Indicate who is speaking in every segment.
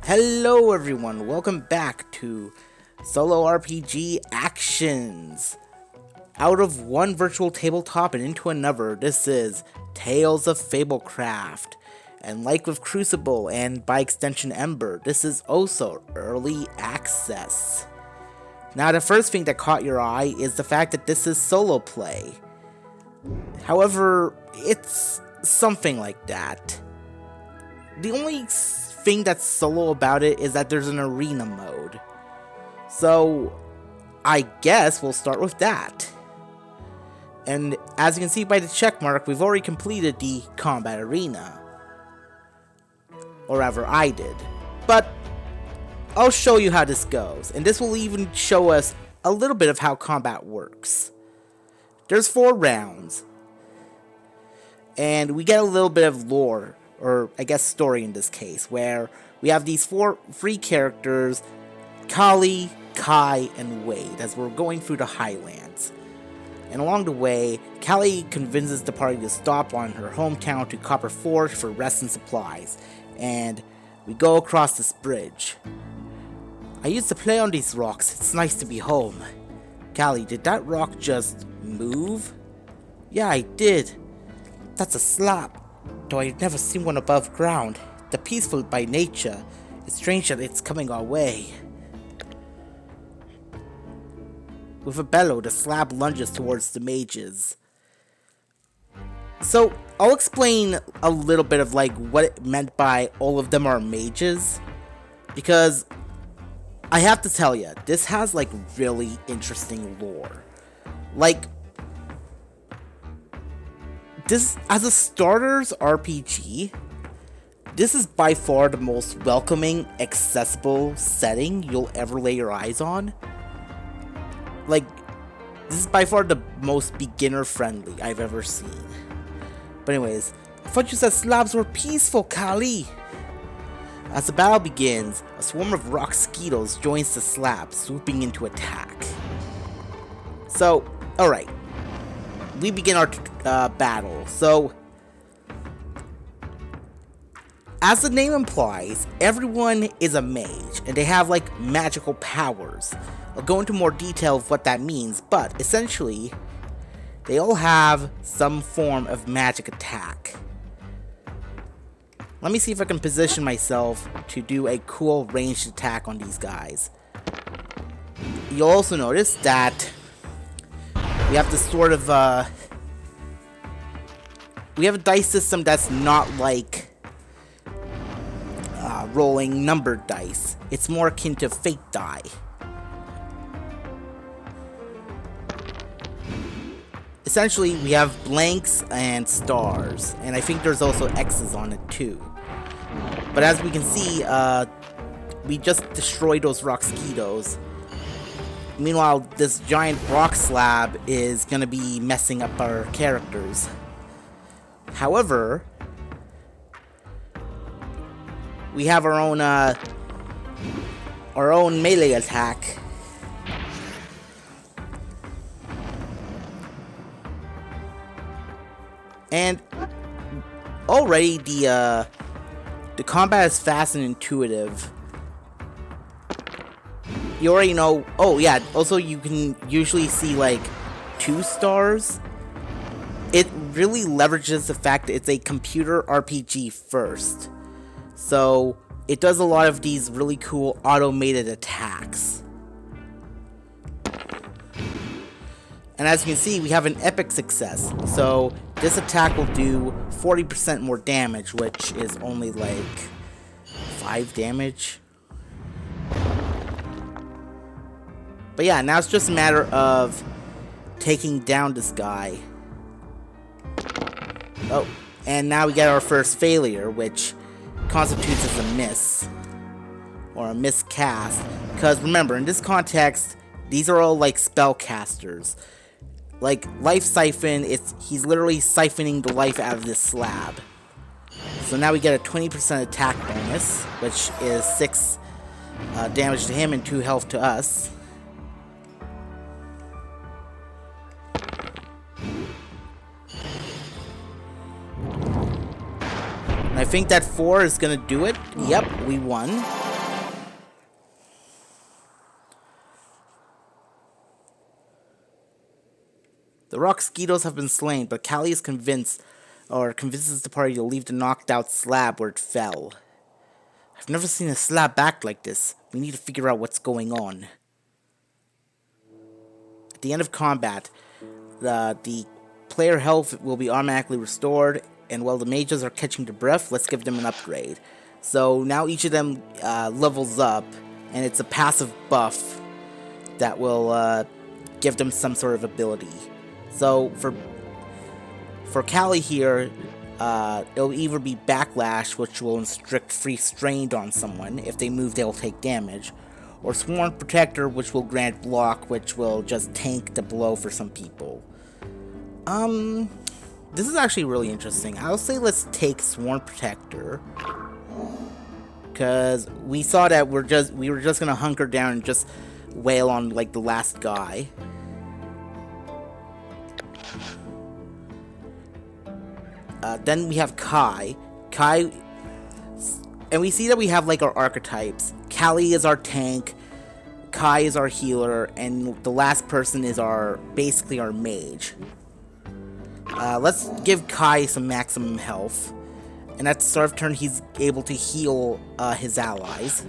Speaker 1: Hello everyone, welcome back to Solo RPG Actions. Out of one virtual tabletop and into another, this is Tales of Fablecraft. And like with Crucible and by extension Ember, this is also early access. Now the first thing that caught your eye is the fact that this is solo play. However, it's something like that. The only thing that's solo about it is that there's an arena mode. So, I guess we'll start with that. And as you can see by the check mark, we've already completed the combat arena. Or rather, I did. But, I'll show you how this goes. And this will even show us a little bit of how combat works. There's 4 rounds. And we get a little bit of lore, or I guess story in this case, where we have these 3 characters, Kali, Kai, and Wade, as we're going through the Highlands. And along the way, Kali convinces the party to stop on her hometown to Copper Forge for rest and supplies, and we go across this bridge. I used to play on these rocks, it's nice to be home. Kali, did that rock just move? Yeah, I did. That's a slab, though I've never seen one above ground. They're peaceful by nature. It's strange that it's coming our way. With a bellow, the slab lunges towards the mages. So, I'll explain a little bit of what it meant by all of them are mages. Because, I have to tell you, this has really interesting lore. This, as a starter's RPG, this is by far the most welcoming, accessible setting you'll ever lay your eyes on. This is by far the most beginner-friendly I've ever seen. But anyways, I thought you said slabs were peaceful, Kali! As the battle begins, a swarm of rock skeetles joins the slab, swooping into attack. So, alright. We begin our battle. So, as the name implies, everyone is a mage, and they have magical powers. I'll go into more detail of what that means, but essentially, they all have some form of magic attack. Let me see if I can position myself to do a cool ranged attack on these guys. You'll also notice that we have this sort of, we have a dice system that's not like rolling numbered dice. It's more akin to fate die. Essentially, we have blanks and stars, and I think there's also X's on it too. But as we can see, we just destroyed those rock skeetos. Meanwhile, this giant rock slab is gonna be messing up our characters. However, we have our own melee attack. And already the combat is fast and intuitive. You already know. Oh yeah, also you can usually see 2 stars. It really leverages the fact that it's a computer RPG first. So it does a lot of these really cool automated attacks. And as you can see, we have an epic success. So this attack will do 40% more damage, which is only 5 damage. But yeah, now it's just a matter of taking down this guy. Oh, and now we get our first failure, which constitutes as a miss. Or a miscast. Because remember, in this context, these are all spellcasters. Life Siphon, he's literally siphoning the life out of this slab. So now we get a 20% attack bonus, which is 6 damage to him and 2 health to us. And I think that 4 is gonna do it. Yep, we won. The rock skeetos have been slain, but Callie is convinces the party to leave the knocked out slab where it fell. I've never seen a slab act like this. We need to figure out what's going on. At the end of combat, the player health will be automatically restored, and while the mages are catching their breath, let's give them an upgrade. So now each of them levels up, and it's a passive buff that will give them some sort of ability. So for Callie here, it'll either be Backlash, which will inflict free strain on someone. If they move, they'll take damage. Or Sworn Protector, which will grant block, which will just tank the blow for some people. This is actually really interesting. I'll say let's take Sworn Protector, because we saw that we were just gonna hunker down and just wail on like the last guy. Then we have Kai, and we see that we have like our archetypes. Callie is our tank, Kai is our healer, and the last person is basically our mage. Let's give Kai some maximum health, and at the start of turn he's able to heal his allies.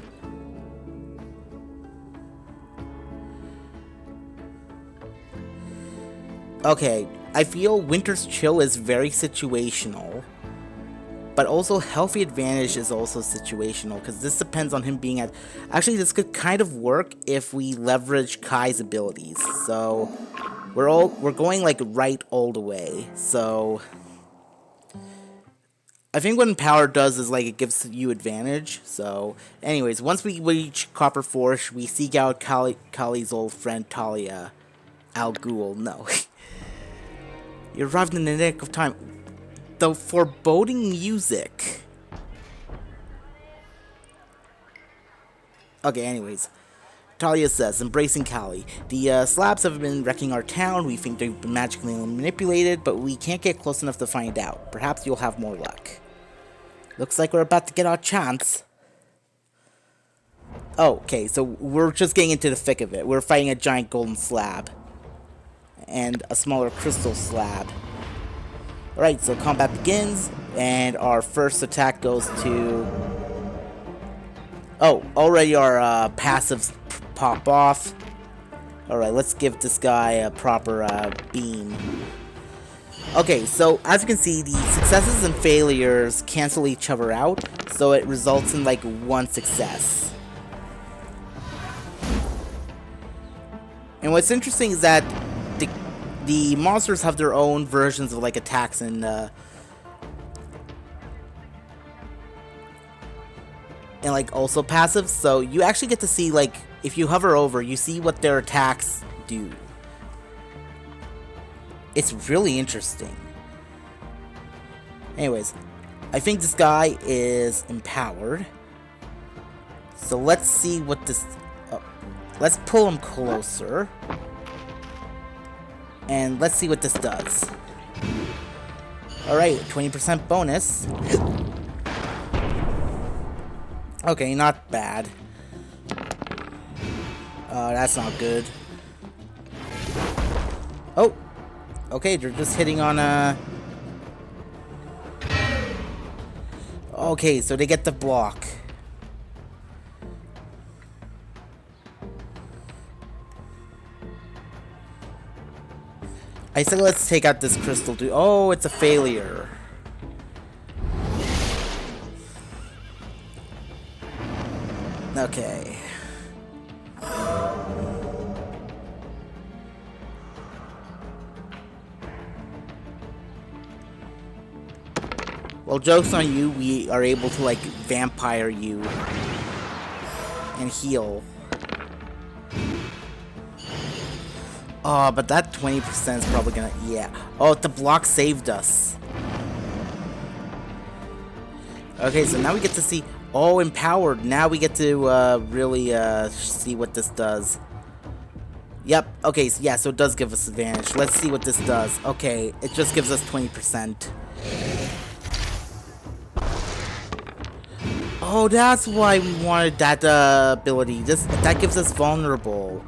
Speaker 1: Okay, I feel Winter's Chill is very situational, but also Healthy Advantage is also situational, because this depends on him being at... Actually, this could kind of work if we leverage Kai's abilities, so we're going like right all the way. So I think what Empower does is like it gives you advantage. So anyways, once we reach Copper Forge, we seek out Kali's old friend Talia Al Ghul. No. You arrived in the nick of time. The foreboding music. Okay, anyways. Talia says, embracing Callie. The slabs have been wrecking our town. We think they've been magically manipulated, but we can't get close enough to find out. Perhaps you'll have more luck. Looks like we're about to get our chance. Oh, okay, so we're just getting into the thick of it. We're fighting a giant golden slab and a smaller crystal slab. Alright, so combat begins, and our first attack goes to... Oh, already our passives pop off. Alright, let's give this guy a proper beam. Okay, so as you can see, the successes and failures cancel each other out, so it results in like one success. And what's interesting is that the monsters have their own versions of like attacks and like also passives, so you actually get to see, like, if you hover over, you see what their attacks do. It's really interesting. Anyways, I think this guy is empowered, so let's see what this... let's pull him closer, and let's see what this does. Alright, 20% bonus. Okay, not bad. That's not good. Oh! Okay, they're just hitting on Okay, so they get the block. I said let's take out this crystal dude. Oh, it's a failure. Okay. Well, joke's on you, we are able to, like, vampire you and heal. Oh, but that 20% is probably gonna... Yeah. Oh, the block saved us. Okay, so now we get to see... Oh, empowered. Now we get to really see what this does. Yep. Okay, so yeah, so it does give us advantage. Let's see what this does. Okay, it just gives us 20%. Oh, that's why we wanted that ability. That gives us vulnerable.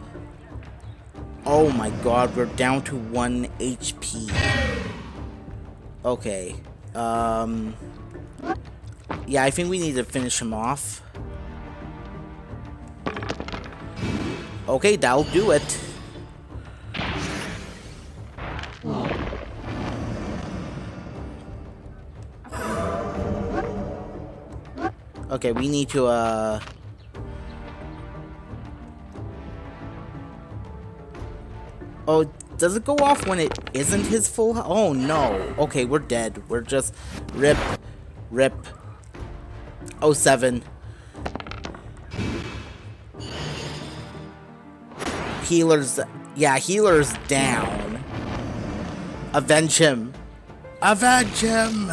Speaker 1: Oh my god, we're down to 1 HP. Okay. Yeah, I think we need to finish him off. Okay, that'll do it. Okay, we need to, Oh, does it go off when it isn't his full? Oh, no. Okay, we're dead. We're just... Rip. Rip. Oh, 07. Healer's... Yeah, healer's down. Avenge him. Avenge him!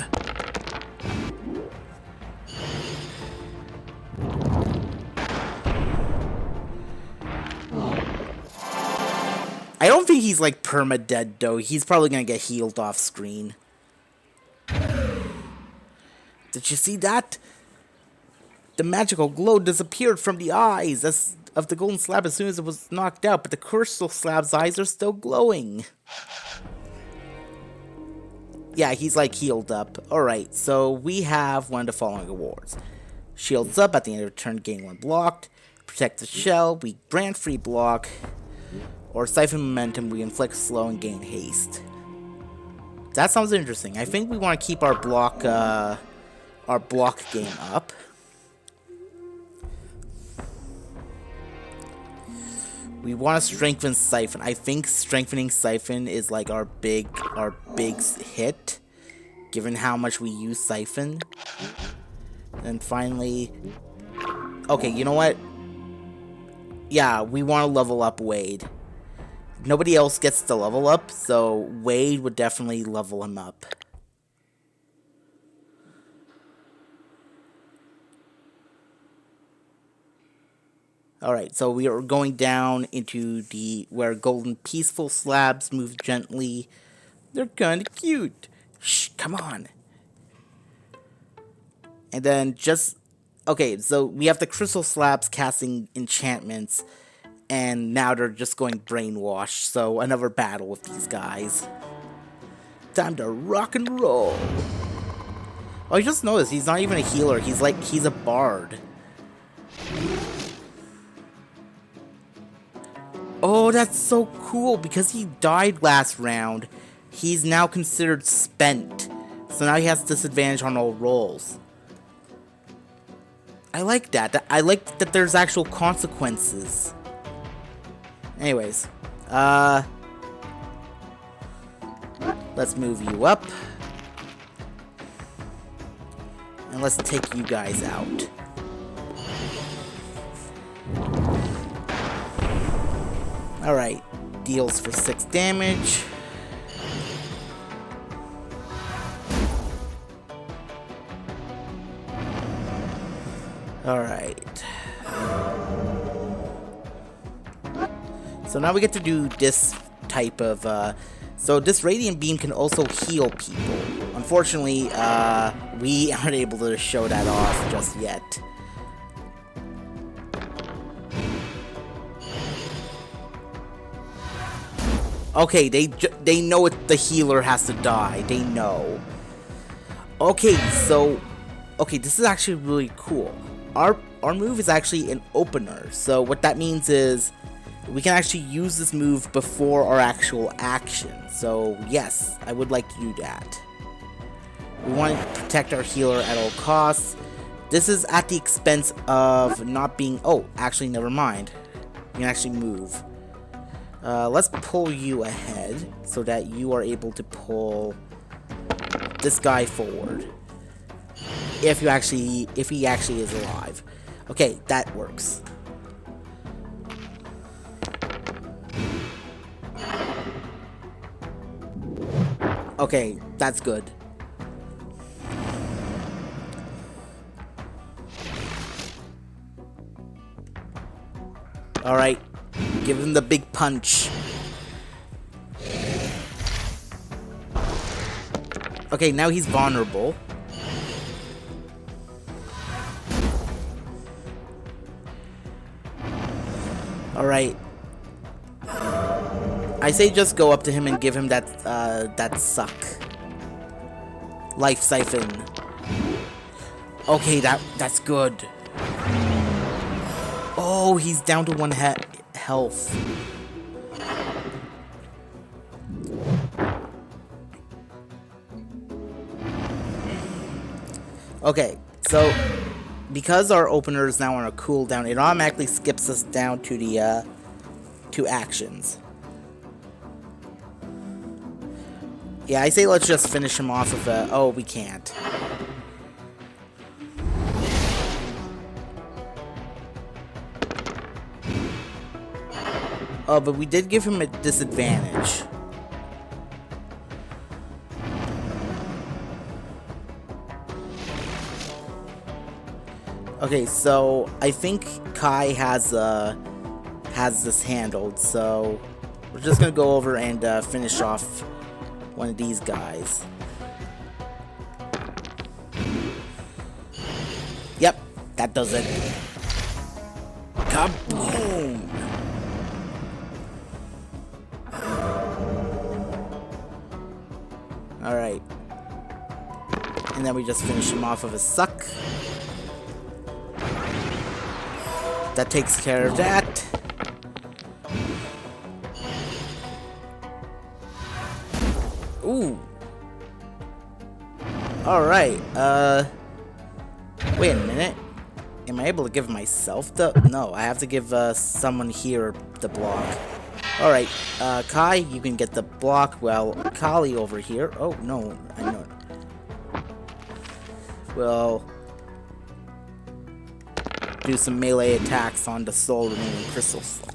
Speaker 1: I don't think he's like perma-dead though. He's probably gonna get healed off screen. Did you see that? The magical glow disappeared from the eyes of the golden slab as soon as it was knocked out, but the crystal slab's eyes are still glowing. Yeah, he's like healed up. Alright, so we have one of the following awards. Shields up at the end of the turn, gain 1 blocked. Protect the shell, we grant free block. Or siphon momentum, we inflict slow and gain haste. That sounds interesting. I think we want to keep our block game up. We want to strengthen siphon. I think strengthening siphon is like our big hit, given how much we use siphon. And finally, okay, you know what? Yeah, we want to level up Wade. Nobody else gets to level up, so Wade would definitely level him up. Alright, so we are going down into where golden peaceful slabs move gently. They're kinda cute. Shh, come on. And then just... Okay, so we have the crystal slabs casting enchantments. And now they're just going brainwashed, so another battle with these guys. Time to rock and roll. Oh, you just noticed, he's not even a healer, he's a bard. Oh, that's so cool, because he died last round, he's now considered spent. So now he has disadvantage on all rolls. I like that. I like that there's actual consequences. Anyways, let's move you up. And let's take you guys out. Alright, deals for 6 damage. Alright. So now we get to do this type of, so this Radiant Beam can also heal people. Unfortunately, we aren't able to show that off just yet. Okay, they know the healer has to die. They know. Okay, so... Okay, this is actually really cool. Our move is actually an opener. So what that means is... we can actually use this move before our actual action. So, yes, I would like to do that. We want to protect our healer at all costs. This is at the expense of not being... Oh, actually, never mind. You can actually move. Let's pull you ahead so that you are able to pull this guy forward. If he actually is alive. Okay, that works. Okay, that's good. Alright, give him the big punch. Okay, now he's vulnerable. Alright. I say just go up to him and give him that suck. Life siphon. Okay, that's good. Oh, he's down to 1 health. Okay, so because our opener is now on a cooldown, it automatically skips us down to the to actions. Yeah, I say let's just finish him off with a... Oh, we can't. Oh, but we did give him a disadvantage. Okay, so I think Kai has this handled, so we're just gonna go over and finish off one of these guys. Yep, that does it. Kaboom! Alright. And then we just finish him off with a suck. That takes care of that. Ooh. Alright, wait a minute. Am I able to give myself the... No, I have to give someone here the block. Alright, Kai, you can get the block while Kali over here... Oh, no, I know. Well... do some melee attacks on the sole remaining crystal slab.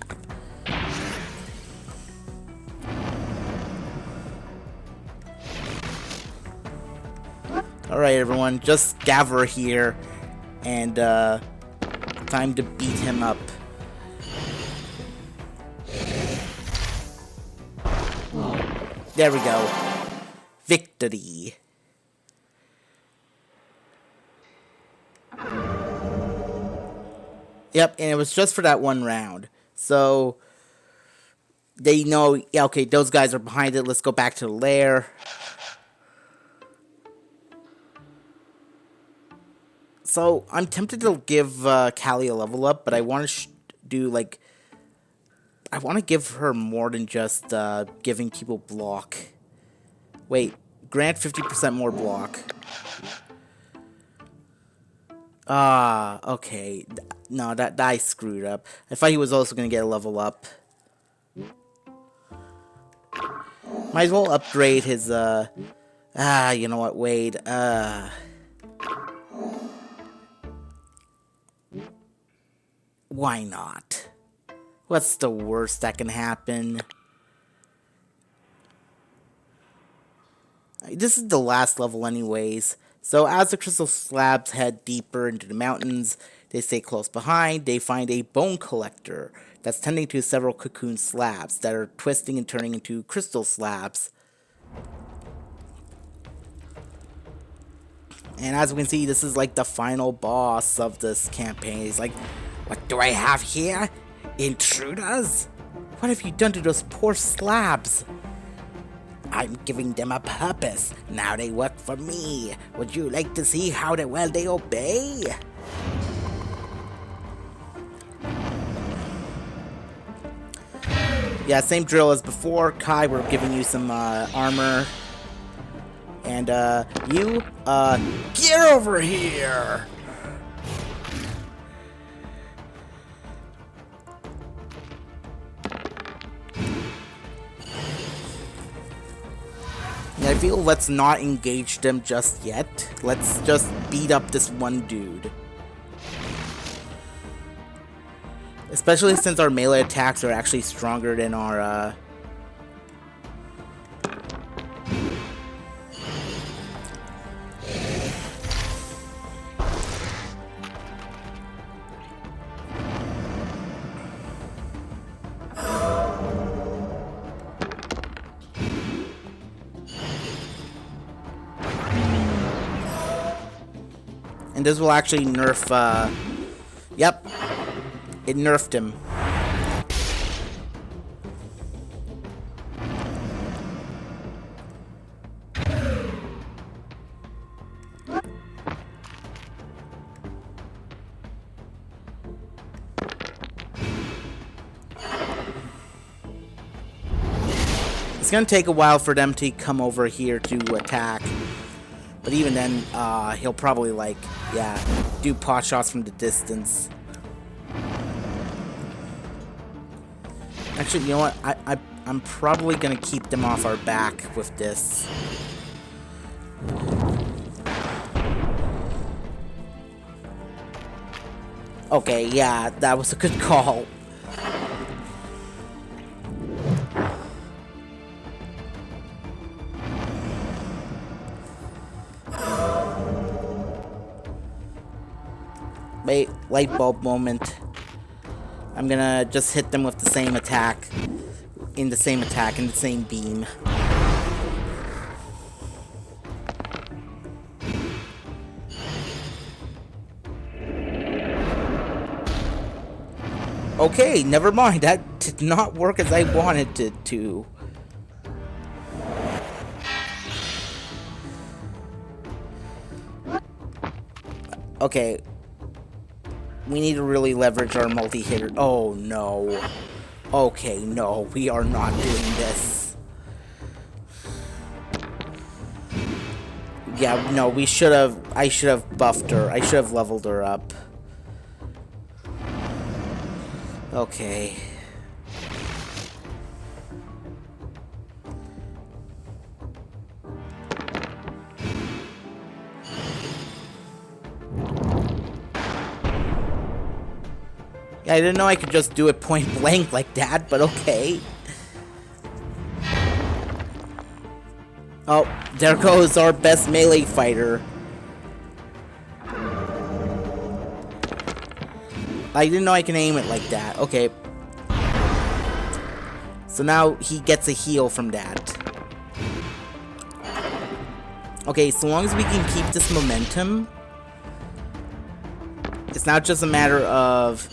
Speaker 1: Alright everyone, just gather here and time to beat him up. There we go. Victory. Yep, and it was just for that one round. So, they know, yeah, okay, those guys are behind it. Let's go back to the lair. So, I'm tempted to give Callie a level up, but I want to do, like, I want to give her more than just giving people block. Wait, grant 50% more block. Ah, okay. No, that I screwed up. I thought he was also going to get a level up. Might as well upgrade his, you know what, Wade, why not? What's the worst that can happen? This is the last level anyways. So as the crystal slabs head deeper into the mountains, they stay close behind, they find a bone collector that's tending to several cocoon slabs that are twisting and turning into crystal slabs. And as we can see, this is like the final boss of this campaign. He's like, what do I have here? Intruders? What have you done to those poor slabs? I'm giving them a purpose. Now they work for me. Would you like to see how well they obey? Yeah, same drill as before. Kai, we're giving you some armor. And you, get over here! I feel let's not engage them just yet. Let's just beat up this one dude. Especially since our melee attacks are actually stronger than our, And this will actually nerf, yep, it nerfed him. It's gonna take a while for them to come over here to attack. But even then, he'll probably, like, yeah, do pot shots from the distance. Actually, you know what? I'm probably gonna keep them off our back with this. Okay, yeah, that was a good call. Wait, light bulb moment. I'm gonna just hit them with the same attack. In the same beam. Okay, never mind. That did not work as I wanted it to. Okay. We need to really leverage our multi-hitter. Oh, no. Okay, no. We are not doing this. Yeah, no, we should have... I should have buffed her. I should have leveled her up. Okay. Yeah, I didn't know I could just do it point blank like that, but okay. Oh, there goes our best melee fighter. I didn't know I can aim it like that. Okay. So now he gets a heal from that. Okay, so long as we can keep this momentum, it's not just a matter of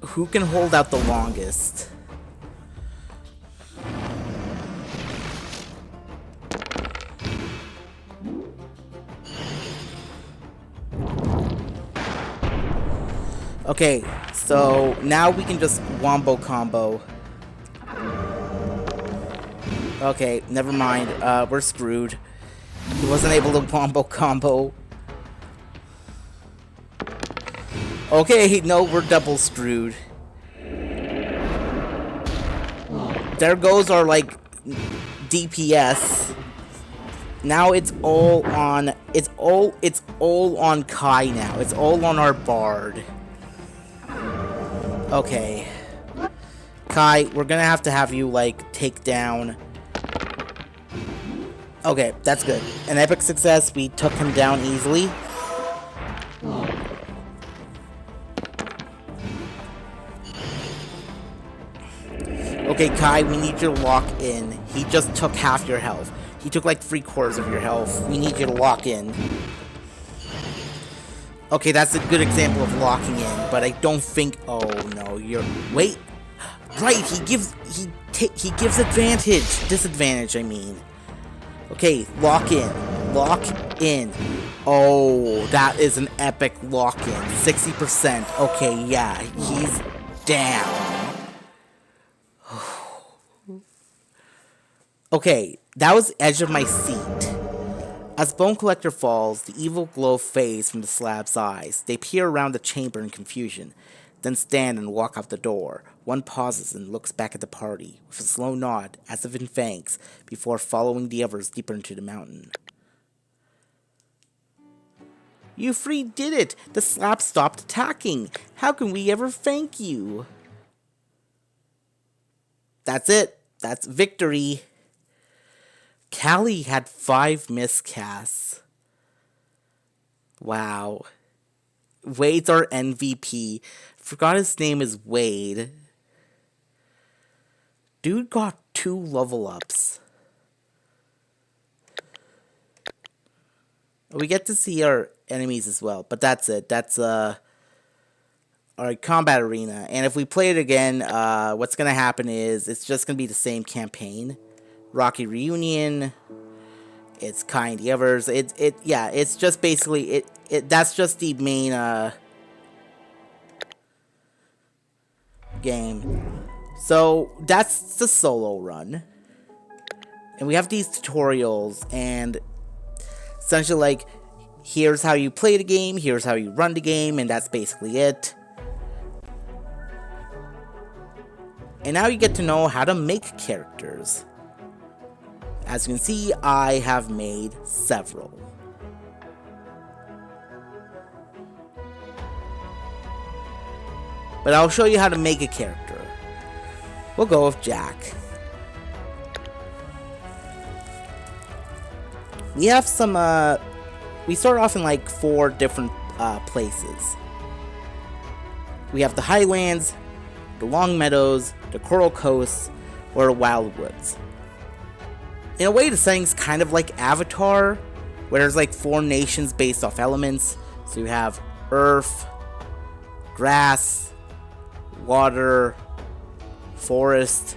Speaker 1: who can hold out the longest. Okay, so now we can just wombo combo. Okay, never mind. We're screwed. He wasn't able to wombo combo. Okay, no, we're double screwed. There goes our, like, DPS. Now it's all on... It's all on Kai now. It's all on our Bard. Okay. Kai, we're gonna have you, like, take down... Okay, that's good. An epic success. We took him down easily. Okay, Kai, we need you to lock in. He just took half your health. He took like 3/4 of your health. We need you to lock in. Okay, that's a good example of locking in, but I don't think... Oh, no, you're... Wait! Right, he gives advantage. Disadvantage, I mean. Okay, lock in. Lock in. Oh, that is an epic lock-in. 60%. Okay, yeah, he's down. Okay, that was edge of my seat. As Bone Collector falls, the evil glow fades from the slab's eyes. They peer around the chamber in confusion, then stand and walk out the door. One pauses and looks back at the party, with a slow nod, as if in thanks, before following the others deeper into the mountain. You three did it! The slab stopped attacking! How can we ever thank you? That's it. That's victory. Callie had 5 miscasts. Wow. Wade's our MVP. Forgot his name is Wade. Dude got 2 level ups. We get to see our enemies as well, but that's it. That's our combat arena. And if we play it again, what's gonna happen is it's just gonna be the same campaign. Rocky Reunion. It's kind the others. It's just basically that's just the main game. So that's the solo run. And we have these tutorials, and essentially like, here's how you play the game, here's how you run the game, and that's basically it. And now you get to know how to make characters. As you can see, I have made several. But I'll show you how to make a character. We'll go with Jack. We have some, we start off in like 4 different places. We have the Highlands, the Long Meadows, the Coral Coast, or the Wild Woods. In a way, the setting's kind of like Avatar, where there's like 4 nations based off elements. So you have Earth, Grass, Water, Forest.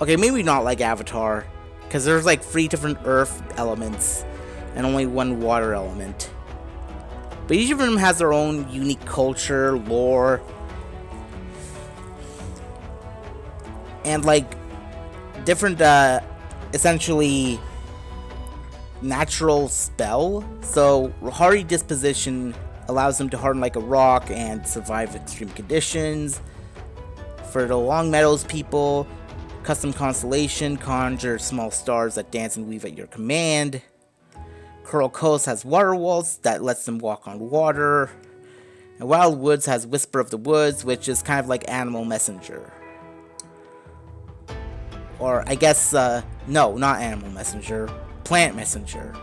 Speaker 1: Okay, maybe not like Avatar, because there's like 3 different Earth elements and only 1 water element. But each of them has their own unique culture, lore, and like different essentially natural spell. So hardy disposition allows them to harden like a rock and survive extreme conditions. For the Long Meadows people, custom constellation, conjure small stars that dance and weave at your command. Coral Coast has water walls that lets them walk on water. And Wild Woods has Whisper of the Woods, which is kind of like Animal Messenger. Or I guess, no, not Animal Messenger, Plant Messenger.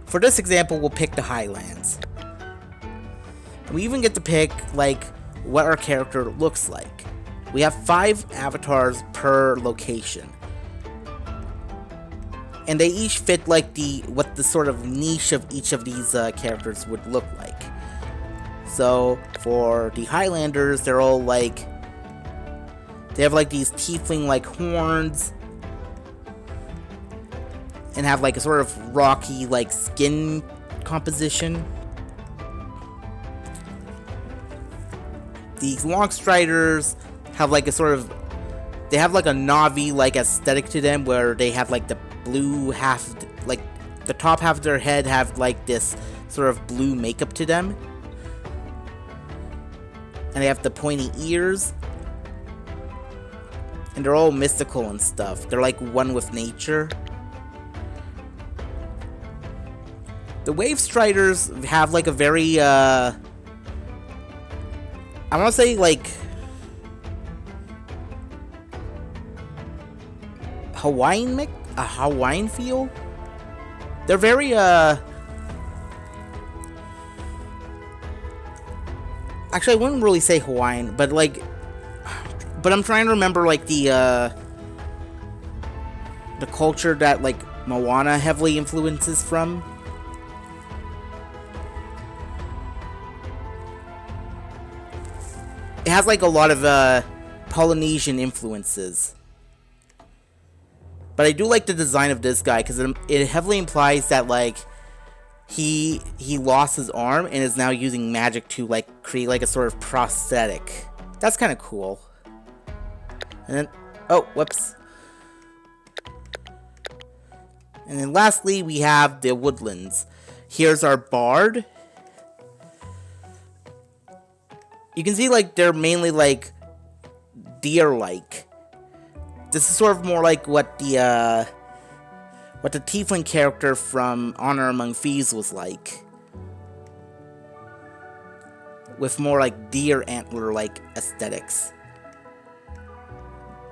Speaker 1: For this example, we'll pick the Highlands. We even get to pick, like, what our character looks like. We have 5 avatars per location. And they each fit, like, what the sort of niche of each of these characters would look like. So, for the Highlanders, they're all, like, they have, like, these tiefling-like horns, and have, like, a sort of rocky, like, skin composition. The Longstriders have, like, a sort of, they have, like, a Na'vi-like aesthetic to them, where they have, like, the blue half, like, the top half of their head have, like, this sort of blue makeup to them. And they have the pointy ears. And they're all mystical and stuff. They're, like, one with nature. The Wave Striders have, like, a very, I want to say, like, a Hawaiian feel? They're very, actually, I wouldn't really say Hawaiian, but, like, but I'm trying to remember, like, the culture that, like, Moana heavily influences from. It has, like, a lot of, Polynesian influences. But I do like the design of this guy, because it heavily implies that, like, he lost his arm and is now using magic to, like, create, like, a sort of prosthetic. That's kind of cool. And then, oh, whoops. And then lastly, we have the Woodlands. Here's our Bard. You can see, like, they're mainly, like, deer-like. This is sort of more like what the Tiefling character from Honor Among Thieves was like. With more, like, deer antler-like aesthetics.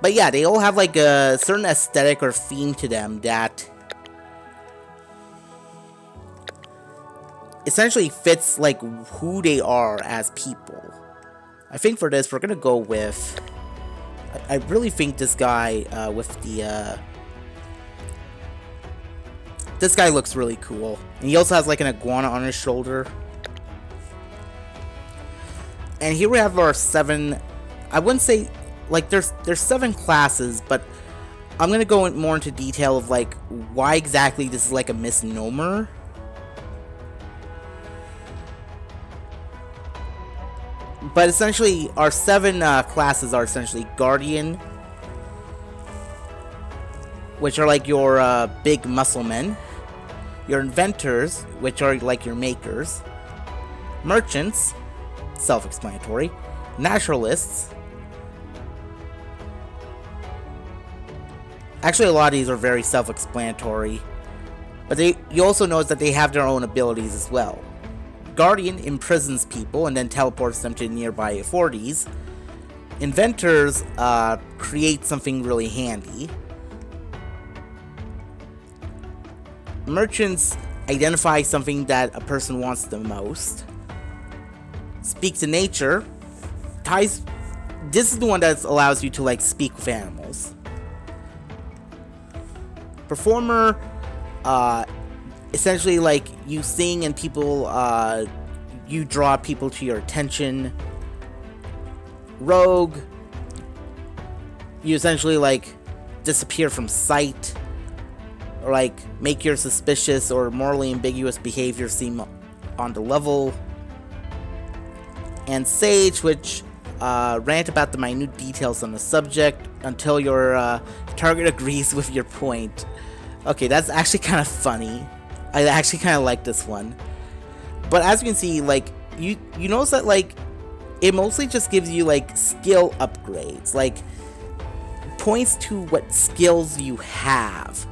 Speaker 1: But yeah, they all have, like, a certain aesthetic or theme to them that essentially fits, like, who they are as people. I think for this, we're gonna go with, I really think this guy, with the, this guy looks really cool. And he also has, like, an iguana on his shoulder. And here we have our 7, I wouldn't say, like, there's 7 classes, but I'm gonna go more into detail of, like, why exactly this is, like, a misnomer. But essentially, our 7 classes are essentially Guardian, which are like your big muscle men. Your Inventors, which are like your makers. Merchants, self-explanatory. Naturalists. Actually, a lot of these are very self-explanatory. But you also notice that they have their own abilities as well. Guardian imprisons people and then teleports them to nearby authorities. Inventors create something really handy. Merchants identify something that a person wants the most. Speak to nature. This is the one that allows you to like speak with animals. Performer, essentially like you sing and people, you draw people to your attention. Rogue, you essentially like disappear from sight, or like make your suspicious or morally ambiguous behavior seem on the level. And Sage, which rant about the minute details on the subject until your target agrees with your point. Okay, that's actually kind of funny. I actually kind of like this one. But as you can see, like, you notice that, like, it mostly just gives you, like, skill upgrades. Like, points to what skills you have.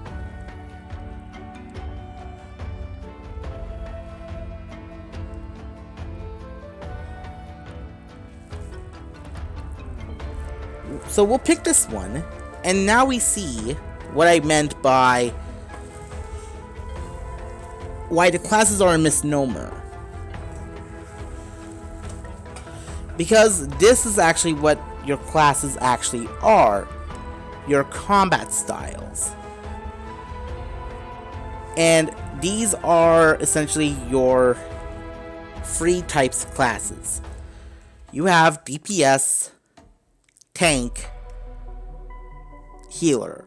Speaker 1: So we'll pick this one, and now we see what I meant by why the classes are a misnomer. Because this is actually what your classes actually are. Your combat styles. And these are essentially your 3 types of classes. You have DPS, Tank, Healer.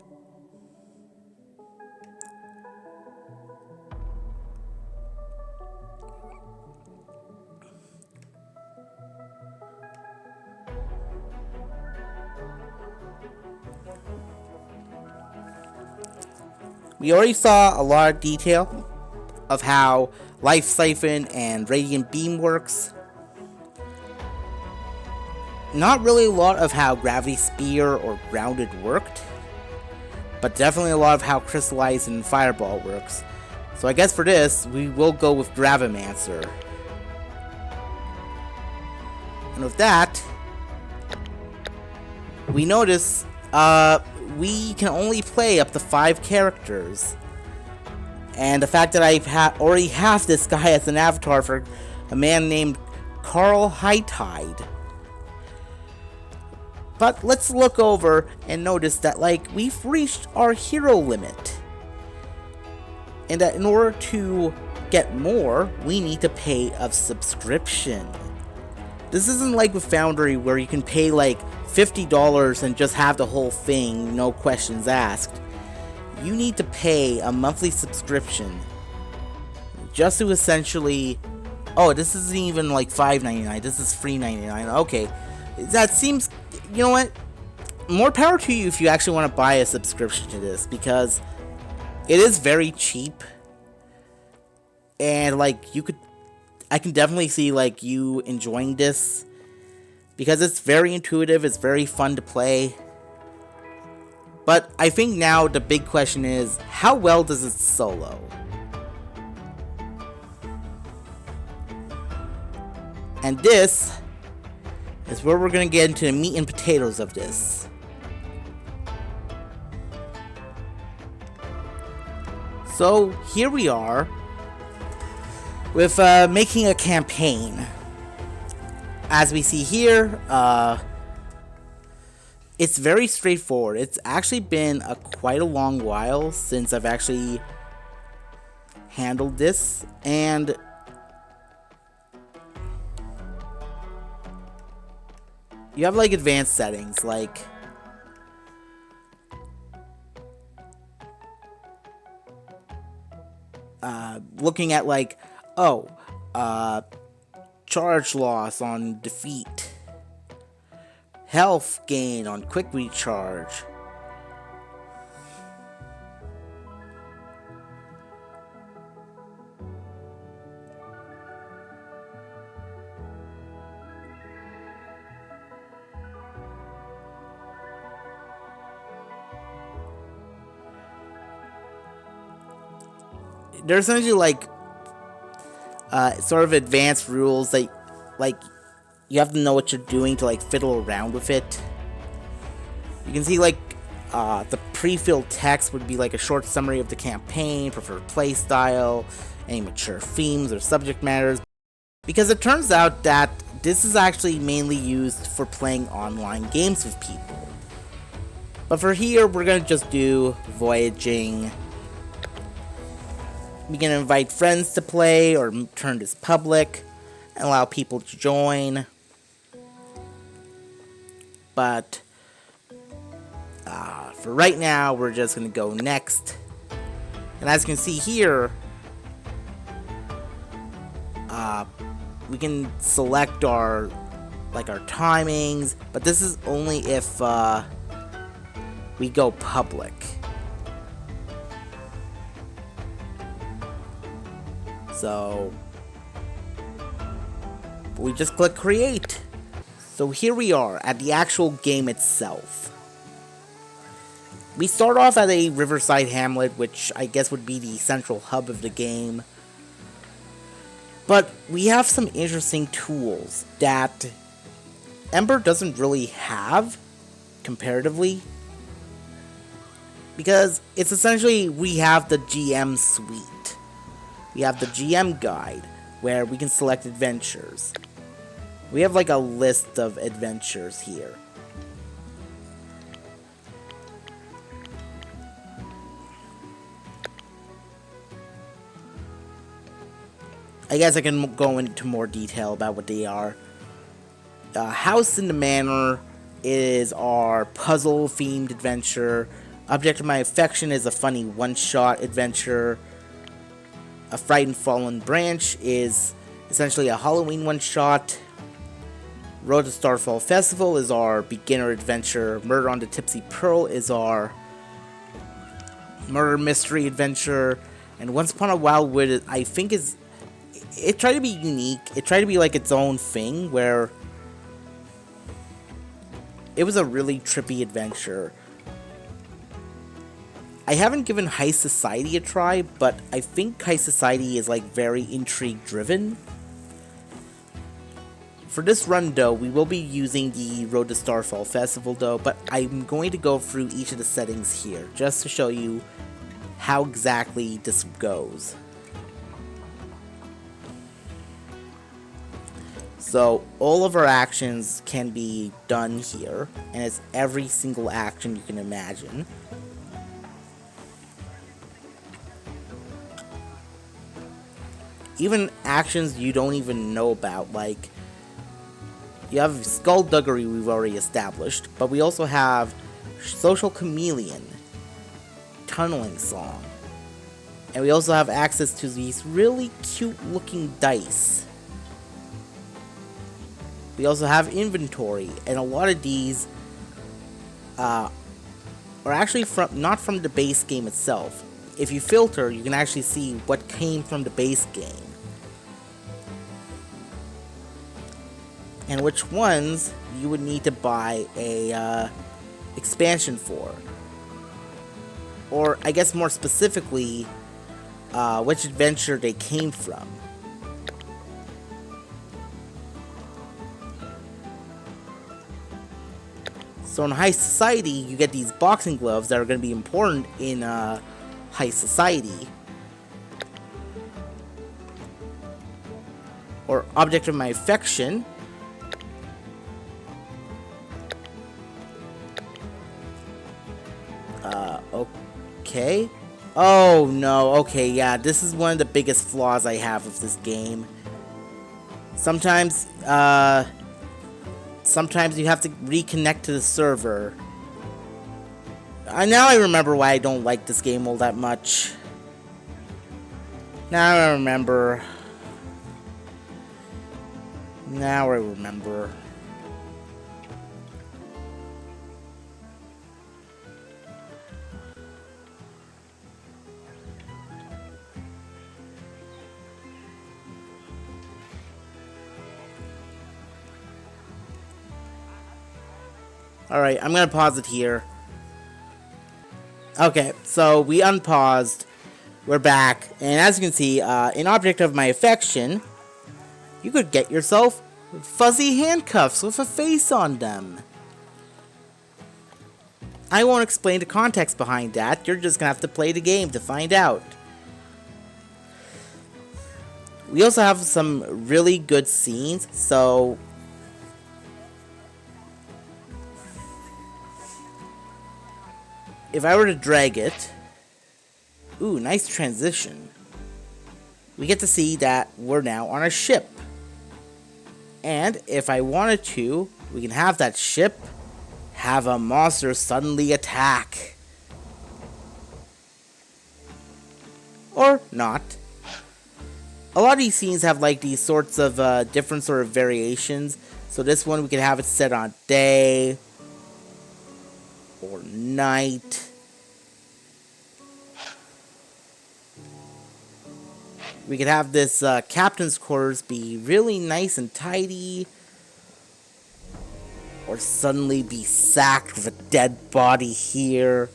Speaker 1: We already saw a lot of detail of how Life Siphon and Radiant Beam works. Not really a lot of how Gravity Spear or Grounded worked, but definitely a lot of how Crystallize and Fireball works. So I guess for this, we will go with Gravimancer. And with that, we notice we can only play up to 5 characters. And the fact that I already have this guy as an avatar for a man named Carl Hightide. But let's look over and notice that, like, we've reached our hero limit. And that in order to get more, we need to pay a subscription. This isn't like with Foundry where you can pay like $50 and just have the whole thing, no questions asked. You need to pay a monthly subscription just to essentially... Oh, this isn't even like $5.99, this is $3.99. Okay, that seems... You know what? More power to you if you actually want to buy a subscription to this, because it is very cheap. And like, I can definitely see like you enjoying this, because it's very intuitive, it's very fun to play. But I think now the big question is, how well does it solo? And this is where we're going to get into the meat and potatoes of this. So here we are with making a campaign. As we see here, it's very straightforward. It's actually been quite a long while since I've actually handled this, and you have like advanced settings, like looking at like, charge loss on defeat, health gain on quick recharge. There's essentially like sort of advanced rules that like you have to know what you're doing to like fiddle around with it. You can see like the pre-filled text would be like a short summary of the campaign, preferred playstyle, any mature themes or subject matters. Because it turns out that this is actually mainly used for playing online games with people. But for here, we're gonna just do voyaging. We can invite friends to play or turn this public and allow people to join. But for right now, we're just going to go next. And as you can see here, we can select our timings, but this is only if we go public. So we just click create. So here we are at the actual game itself. We start off at a riverside hamlet, which I guess would be the central hub of the game. But we have some interesting tools that Ember doesn't really have comparatively. Because it's essentially, we have the GM suite. We have the GM guide, where we can select adventures. We have like a list of adventures here. I guess I can go into more detail about what they are. House in the Manor is our puzzle-themed adventure. Object of My Affection is a funny one-shot adventure. A Frightened Fallen Branch is essentially a Halloween one-shot. Road to Starfall Festival is our beginner adventure. Murder on the Tipsy Pearl is our murder mystery adventure. And Once Upon a Wild Wood, I think it tried to be unique. It tried to be like its own thing, where it was a really trippy adventure. I haven't given High Society a try, but I think High Society is like very intrigue driven. For this run though, we will be using the Road to Starfall Festival though, but I'm going to go through each of the settings here, just to show you how exactly this goes. So all of our actions can be done here, and it's every single action you can imagine. Even actions you don't even know about, like you have Skullduggery we've already established, but we also have Social Chameleon, Tunneling Song, and we also have access to these really cute looking dice. We also have inventory, and a lot of these are actually not from the base game itself. If you filter, you can actually see what came from the base game. And which ones you would need to buy a expansion for. Or, I guess more specifically, which adventure they came from. So in High Society, you get these boxing gloves that are going to be important in High Society. Or Object of My Affection. Okay. Oh no, okay, yeah, this is one of the biggest flaws I have with this game. Sometimes you have to reconnect to the server. Now I remember why I don't like this game all that much. Now I remember. Now I remember. Alright, I'm gonna pause it here. Okay, so we unpaused. We're back. And as you can see, an object of my affection, you could get yourself fuzzy handcuffs with a face on them. I won't explain the context behind that. You're just gonna have to play the game to find out. We also have some really good scenes, so if I were to drag it, ooh, nice transition. We get to see that we're now on a ship. And if I wanted to, we can have that ship have a monster suddenly attack. Or not. A lot of these scenes have like these sorts of different sort of variations. So this one we can have it set on day or night. We could have this captain's quarters be really nice and tidy. Or suddenly be sacked with a dead body here.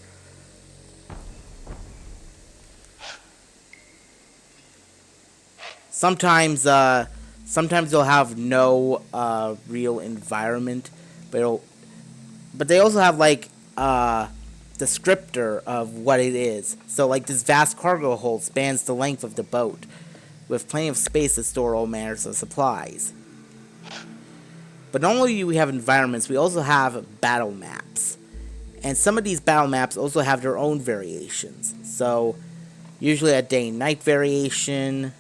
Speaker 1: Sometimes you'll have no real environment, but they also have like descriptor of what it is. So like this vast cargo hold spans the length of the boat, with plenty of space to store all manners of supplies. But not only do we have environments, we also have battle maps. And some of these battle maps also have their own variations. So, usually a day and night variation,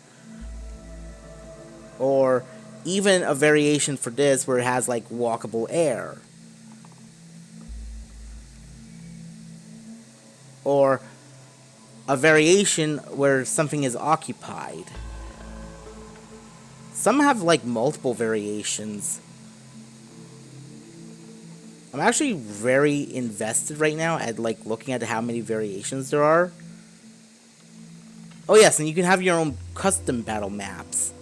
Speaker 1: or even a variation for this where it has like walkable air. Or a variation where something is occupied. Some have like multiple variations. I'm actually very invested right now at like looking at how many variations there are. Oh yes, and you can have your own custom battle maps.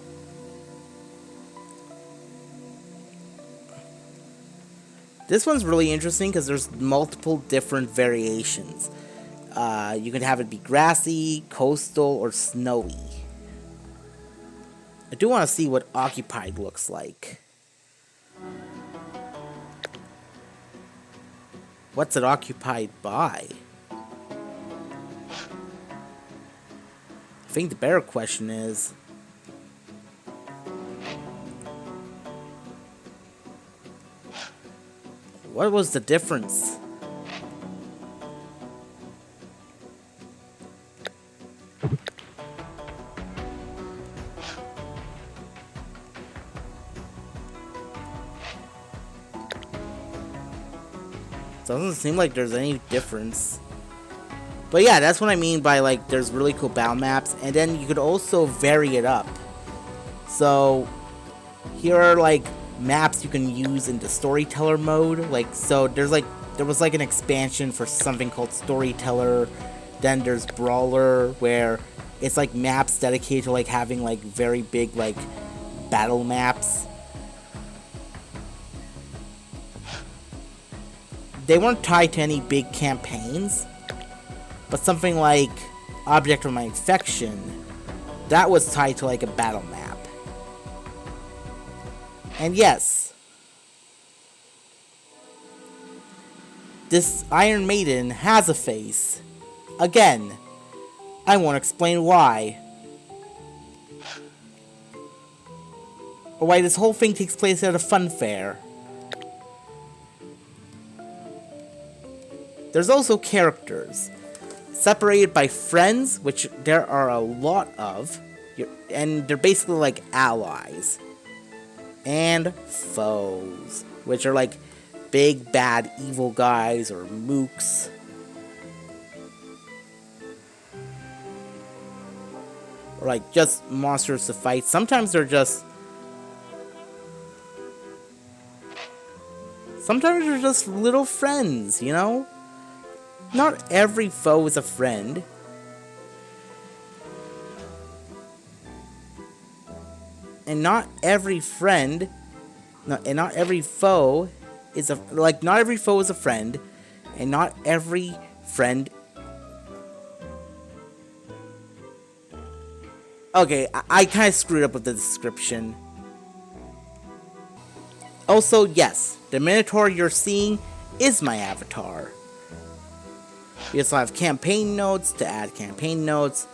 Speaker 1: This one's really interesting because there's multiple different variations. You can have it be grassy, coastal, or snowy. I do want to see what occupied looks like. What's it occupied by? I think the better question is, what was the difference? Doesn't seem like there's any difference. But yeah, that's what I mean by like there's really cool battle maps, and then you could also vary it up. So here are like maps you can use in the storyteller mode. Like so there was like an expansion for something called storyteller. Then there's brawler, where it's like maps dedicated to like having like very big like battle maps. They weren't tied to any big campaigns, but something like Object of My Affection, that was tied to like a battle map. And yes, this Iron Maiden has a face. Again, I won't explain why. Or why this whole thing takes place at a fun fair. There's also characters, separated by friends, which there are a lot of, and they're basically like allies, and foes, which are like big bad evil guys or mooks. Or like just monsters to fight. Sometimes they're just Sometimes they're just little friends, you know? Not every foe is a friend. And not every friend, and not every foe is a, like, not every foe is a friend, and not every friend. Okay, I kind of screwed up with the description. Also, yes, the Minotaur you're seeing is my avatar. We also have campaign notes to add campaign notes,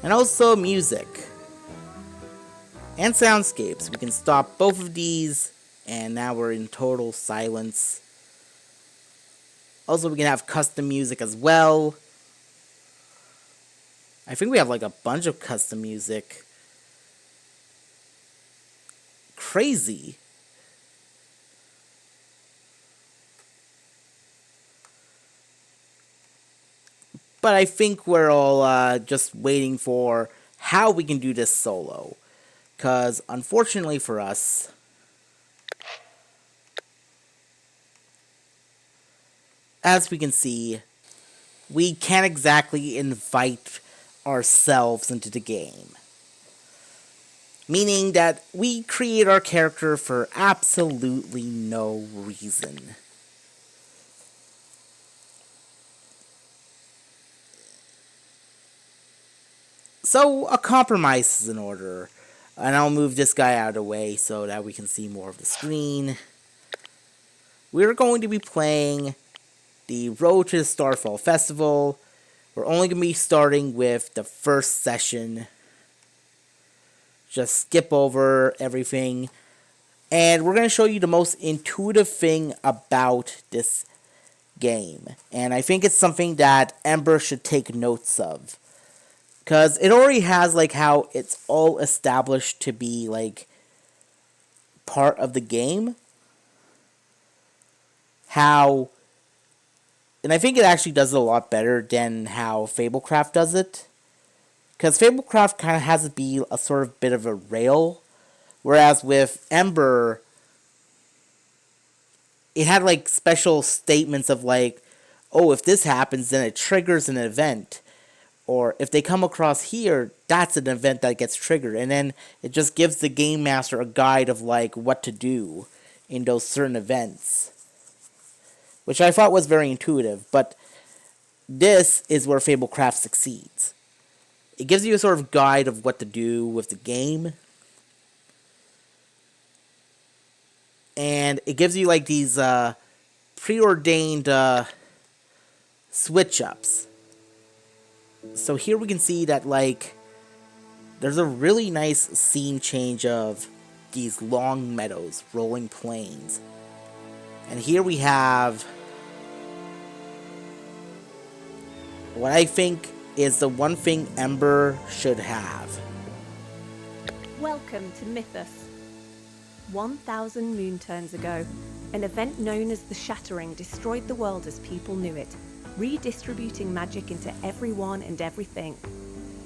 Speaker 1: and also music and soundscapes. We can stop both of these, and now we're in total silence. Also, we can have custom music as well. I think we have like a bunch of custom music. Crazy. But I think we're all just waiting for how we can do this solo. Because, unfortunately for us, as we can see, we can't exactly invite ourselves into the game. Meaning that we create our character for absolutely no reason. So, a compromise is in order. And I'll move this guy out of the way so that we can see more of the screen. We're going to be playing the Road to the Starfall Festival. We're only going to be starting with the first session. Just skip over everything. And we're going to show you the most intuitive thing about this game. And I think it's something that Ember should take notes of. Because it already has, like, how it's all established to be, like, part of the game. How... And I think it actually does it a lot better than how Fablecraft does it. Because Fablecraft kind of has to be a sort of bit of a rail. Whereas with Ember, it had, like, special statements of, like, oh, if this happens, then it triggers an event. Or if they come across here, that's an event that gets triggered. And then it just gives the game master a guide of, like, what to do in those certain events. Which I thought was very intuitive. But this is where Fablecraft succeeds. It gives you a sort of guide of what to do with the game. And it gives you, like, these preordained switch-ups. So here we can see that, like, there's a really nice scene change of these long meadows, rolling plains. And here we have what I think is the one thing Ember should have.
Speaker 2: Welcome to Mythos. 1,000 moon turns ago, an event known as the Shattering destroyed the world as people knew it, redistributing magic into everyone and everything.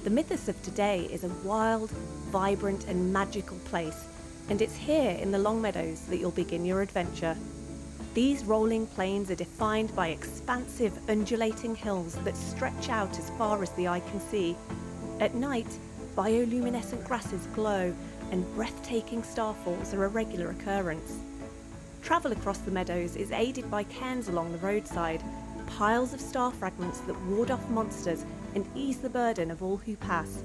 Speaker 2: The Mythos of today is a wild, vibrant and magical place, and it's here in the Long Meadows that you'll begin your adventure. These rolling plains are defined by expansive, undulating hills that stretch out as far as the eye can see. At night, bioluminescent grasses glow, and breathtaking starfalls are a regular occurrence. Travel across the meadows is aided by cairns along the roadside, piles of star fragments that ward off monsters and ease the burden of all who pass.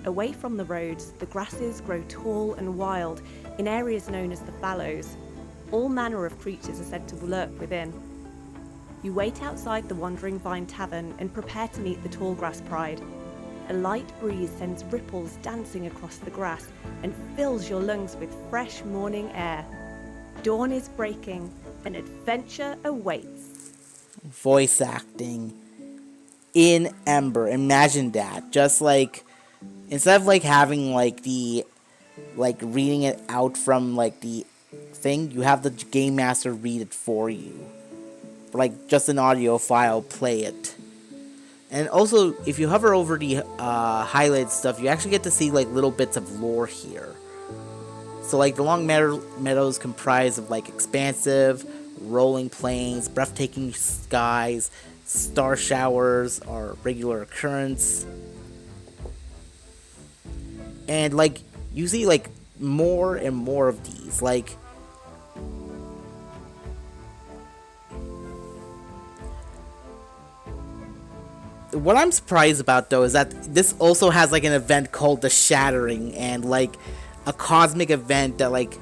Speaker 2: Away from the roads, the grasses grow tall and wild in areas known as the fallows. All manner of creatures are said to lurk within. You wait outside the Wandering Vine Tavern and prepare to meet the Tallgrass Pride. A light breeze sends ripples dancing across the grass and fills your lungs with fresh morning air. Dawn is breaking, and adventure awaits.
Speaker 1: Voice acting in Ember. Imagine that. Just like, instead of like having like the, like reading it out from like the thing, you have the game master read it for you. Like just an audio file, play it. And also, if you hover over the highlighted stuff, you actually get to see like little bits of lore here. So like the Long Meadows comprise of like expansive, rolling plains, breathtaking skies, star showers are regular occurrence. And like you see like more and more of these. Like what I'm surprised about though is that this also has like an event called the Shattering, and like a cosmic event that like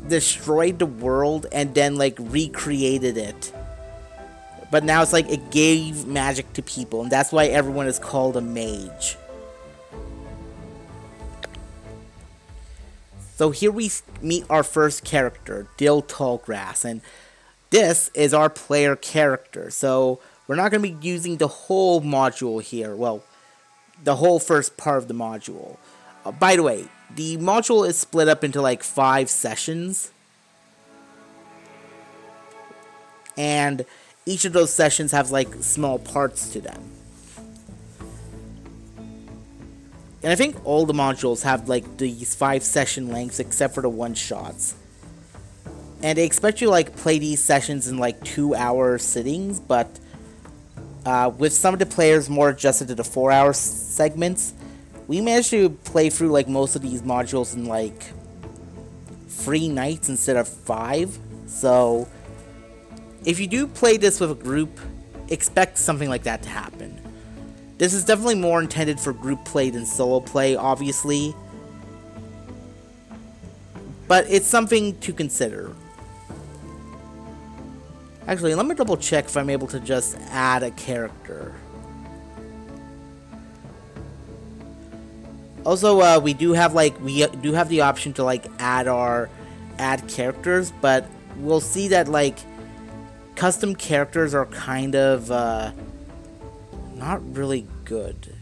Speaker 1: destroyed the world and then like recreated it. But now it's like it gave magic to people, and that's why everyone is called a mage. So here we meet our first character, Dill Tallgrass, and this is our player character. So we're not going to be using the whole module here. Well, the whole first part of the module. By the way, the module is split up into like 5 sessions. And each of those sessions have like small parts to them. And I think all the modules have like these 5 session lengths except for the one-shots. And they expect you to like play these sessions in like 2-hour sittings, but with some of the players more adjusted to the 4-hour segments, we managed to play through like most of these modules in like 3 nights instead of 5. So if you do play this with a group, expect something like that to happen. This is definitely more intended for group play than solo play, obviously. But it's something to consider. Actually, let me double check if I'm able to just add a character. Also, we do have the option to like add characters, but we'll see that like custom characters are kind of not really good.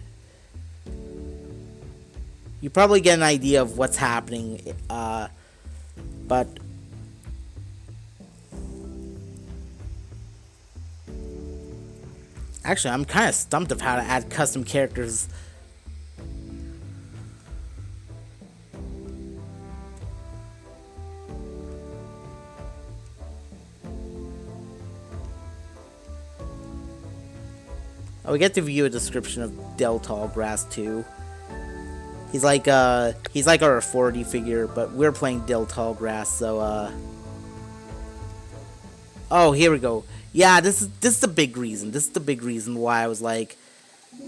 Speaker 1: You probably get an idea of what's happening, but actually, I'm kind of stumped of how to add custom characters. Oh, we get to view a description of Del Tallgrass too. He's like our authority figure, but we're playing Del Tallgrass, so oh, here we go. Yeah, this is the big reason. This is the big reason why I was like,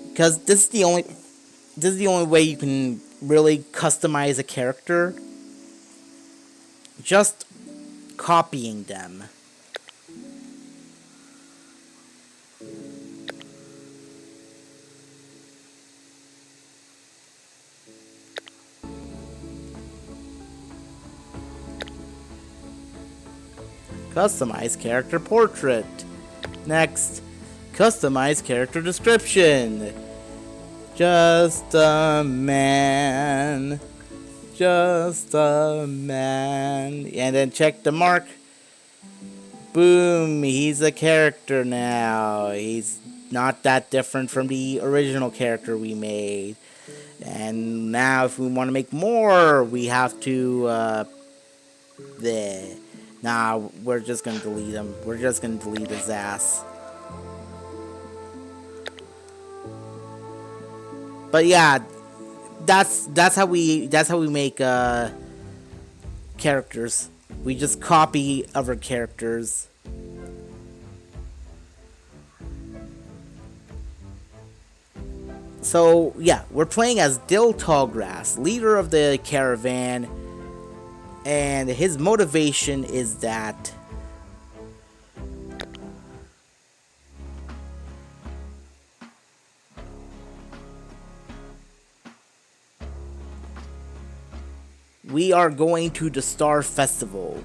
Speaker 1: because this is the only way you can really customize a character. Just copying them. Customize character portrait. Next, customize character description. Just a man. Just a man. And then check the mark. Boom, he's a character now. He's not that different from the original character we made. And now if we want to make more, we have to there. Nah, we're just gonna delete him. We're just gonna delete his ass. But yeah, that's how we make characters. We just copy other characters. So yeah, we're playing as Dill Tallgrass, leader of the caravan. And his motivation is that we are going to the Star Festival.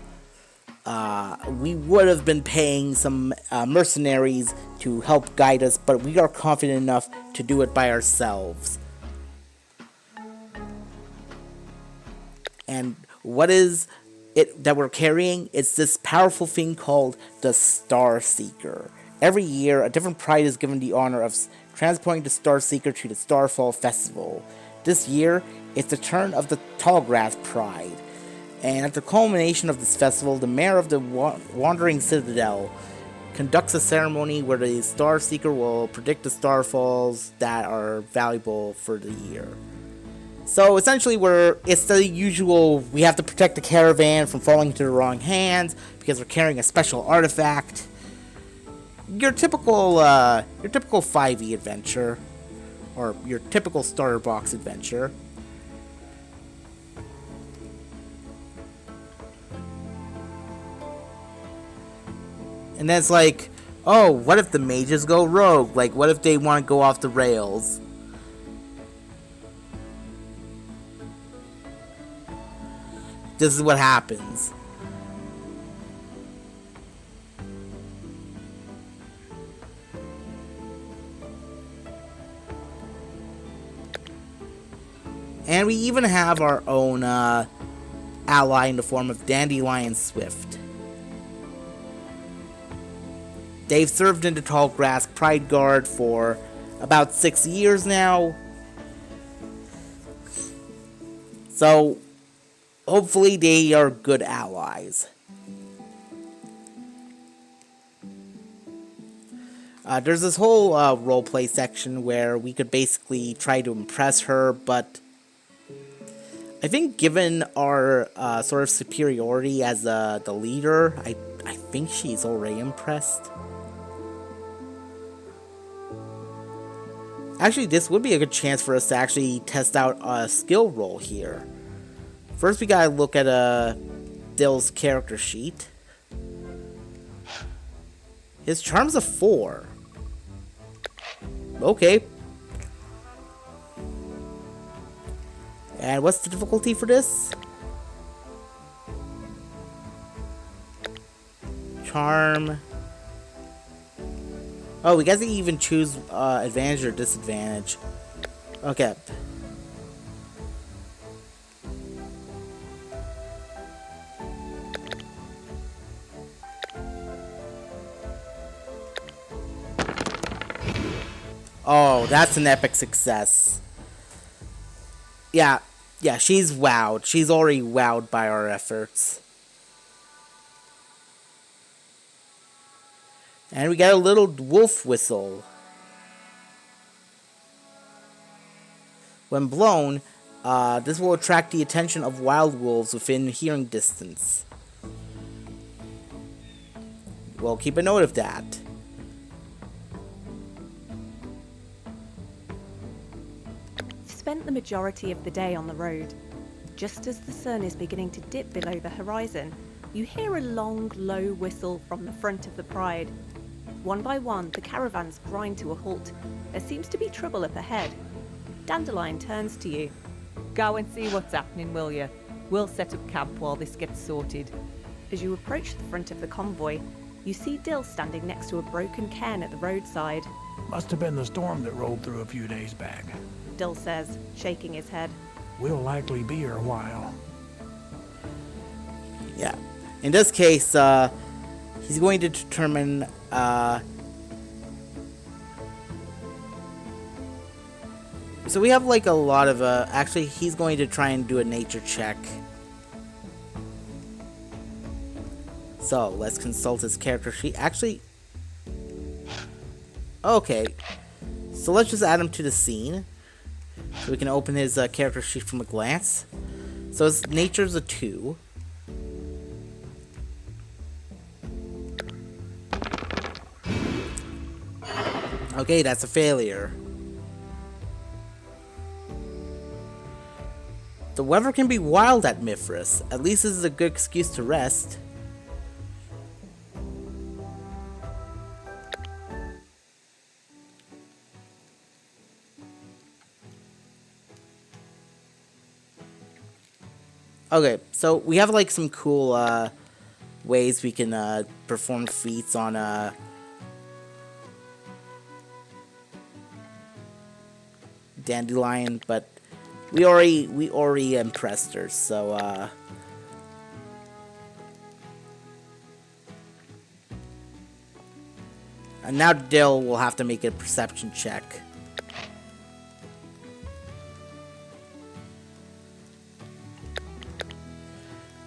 Speaker 1: We would have been paying some mercenaries to help guide us, but we are confident enough to do it by ourselves. And what is it that we're carrying? It's this powerful thing called the Star Seeker. Every year, a different pride is given the honor of transporting the Star Seeker to the Starfall Festival. This year, it's the turn of the Tallgrass Pride. And at the culmination of this festival, the mayor of the Wandering Citadel conducts a ceremony where the Star Seeker will predict the starfalls that are valuable for the year. So essentially, it's the usual, we have to protect the caravan from falling into the wrong hands because we're carrying a special artifact. Your typical 5e adventure, or your typical starter box adventure. And then it's like, oh, what if the mages go rogue? Like, what if they want to go off the rails? This is what happens. And we even have our own ally in the form of Dandelion Swift. They've served in the Tallgrass Pride Guard for about 6 years now. So, hopefully they are good allies. There's this whole roleplay section where we could basically try to impress her, but I think given our sort of superiority as the leader, I think she's already impressed. Actually, this would be a good chance for us to actually test out a skill roll here. First, we gotta look at Dill's character sheet. His charm's a 4. Okay. And what's the difficulty for this? Charm. Oh, we guys can even choose advantage or disadvantage. Okay. Oh, that's an epic success. Yeah, she's wowed. She's already wowed by our efforts. And we got a little wolf whistle. When blown, this will attract the attention of wild wolves within hearing distance. Well, keep a note of that.
Speaker 2: Spent the majority of the day on the road. Just as the sun is beginning to dip below the horizon, you hear a long, low whistle from the front of the Pride. One by one, the caravans grind to a halt. There seems to be trouble up ahead. Dandelion turns to you.
Speaker 3: Go and see what's happening, will you? We'll set up camp while this gets sorted.
Speaker 2: As you approach the front of the convoy, you see Dill standing next to a broken cairn at the roadside.
Speaker 4: Must have been the storm that rolled through a few days back.
Speaker 2: Dill says, shaking his head.
Speaker 4: We'll likely be here a while.
Speaker 1: Yeah. In this case, he's going to determine so we have like a lot of actually he's going to try and do a nature check. So let's consult his character sheet. Actually, okay, so let's just add him to the scene so we can open his character sheet from a glance. So his nature's a 2. Okay, that's a failure. The weather can be wild at Mithras. At least this is a good excuse to rest. Okay, so we have like some cool ways we can perform feats on Dandelion, but we already impressed her, so and now Dill will have to make a perception check.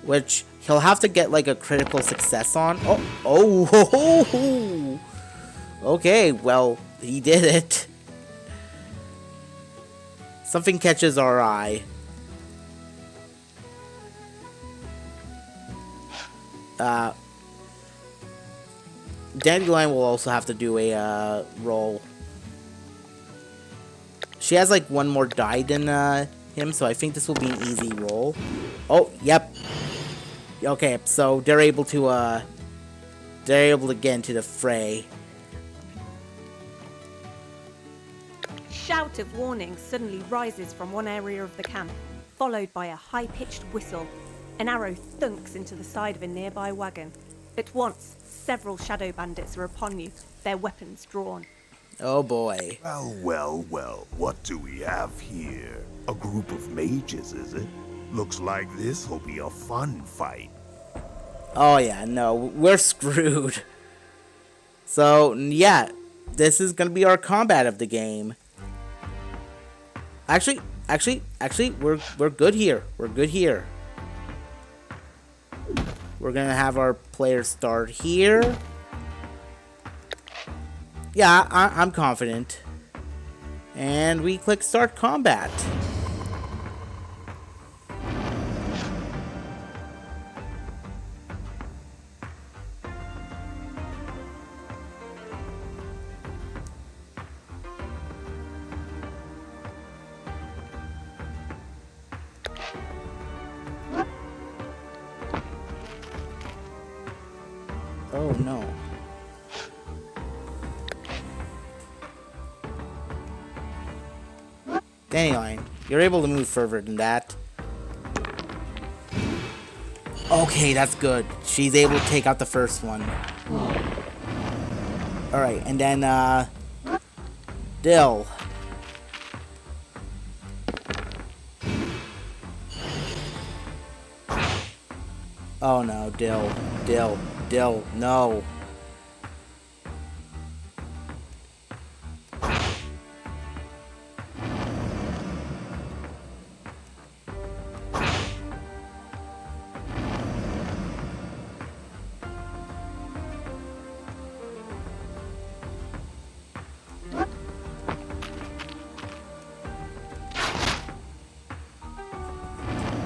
Speaker 1: which he'll have to get like a critical success on. Oh. Okay, well, he did it. Something catches our eye. Dandelion will also have to do a roll. She has like one more die than him, so I think this will be an easy roll. Oh, yep. Okay, so they're able to get into the fray.
Speaker 2: Shout of warning suddenly rises from one area of the camp, followed by a high-pitched whistle. An arrow thunks into the side of a nearby wagon. At once, several shadow bandits are upon you, their weapons drawn.
Speaker 1: Oh boy.
Speaker 5: Well, what do we have here? A group of mages, is it? Looks like this will be a fun fight.
Speaker 1: Oh yeah, no, we're screwed. So, yeah, this is gonna be our combat of the game. Actually, we're good here. We're good here. We're gonna have our players start here. Yeah, I'm confident. And we click start combat. Oh no. Dandelion, you're able to move further than that. Okay, that's good. She's able to take out the first one. Alright, and then, Dill. Oh no, Dill, no.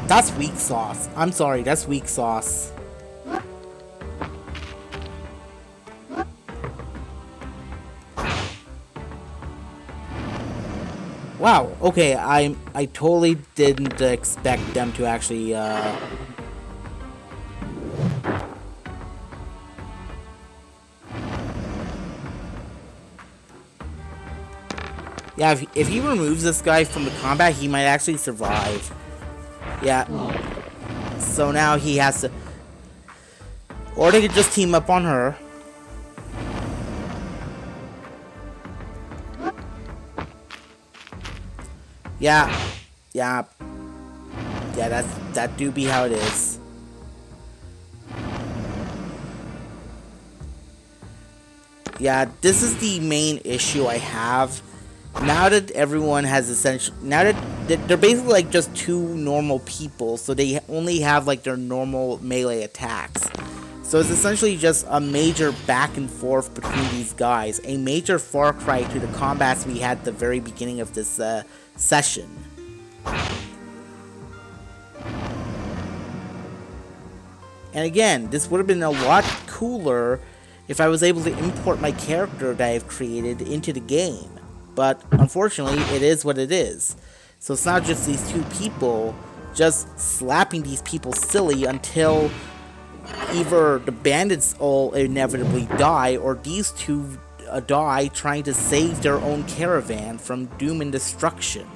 Speaker 1: That's weak sauce. I'm sorry, that's weak sauce. Wow, okay, I totally didn't expect them to actually, Yeah, if he removes this guy from the combat, he might actually survive. Yeah. So now he has to... Or they could just team up on her. Yeah, that do be how it is. Yeah, this is the main issue I have. Now that everyone has essentially... Now that they're basically like just two normal people, so they only have like their normal melee attacks. So it's essentially just a major back and forth between these guys. A major far cry to the combats we had at the very beginning of this session. And again, this would have been a lot cooler if I was able to import my character that I've created into the game. But unfortunately, it is what it is. So it's not just these two people just slapping these people silly until either the bandits all inevitably die, or these two die trying to save their own caravan from doom and destruction.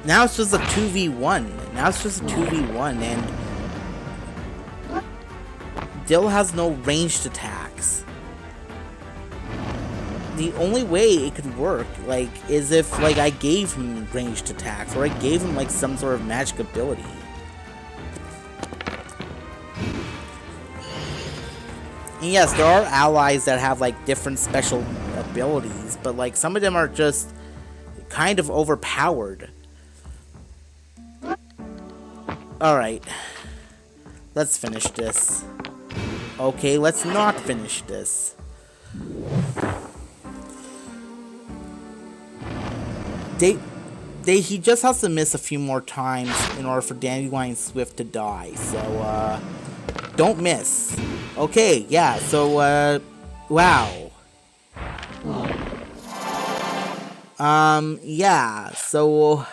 Speaker 1: Now it's just a 2v1. And Dill has no ranged attacks. the only way it could work, like, is if, like, I gave him ranged attacks, or I gave him, like, some sort of magic ability. And yes, there are allies that have, like, different special abilities, but, like, some of them are just kind of overpowered. Alright. Let's finish this. Okay, let's not finish this. He just has to miss a few more times in order for Dandelion Swift to die, so, don't miss. Okay, yeah, so, wow. Yeah, so...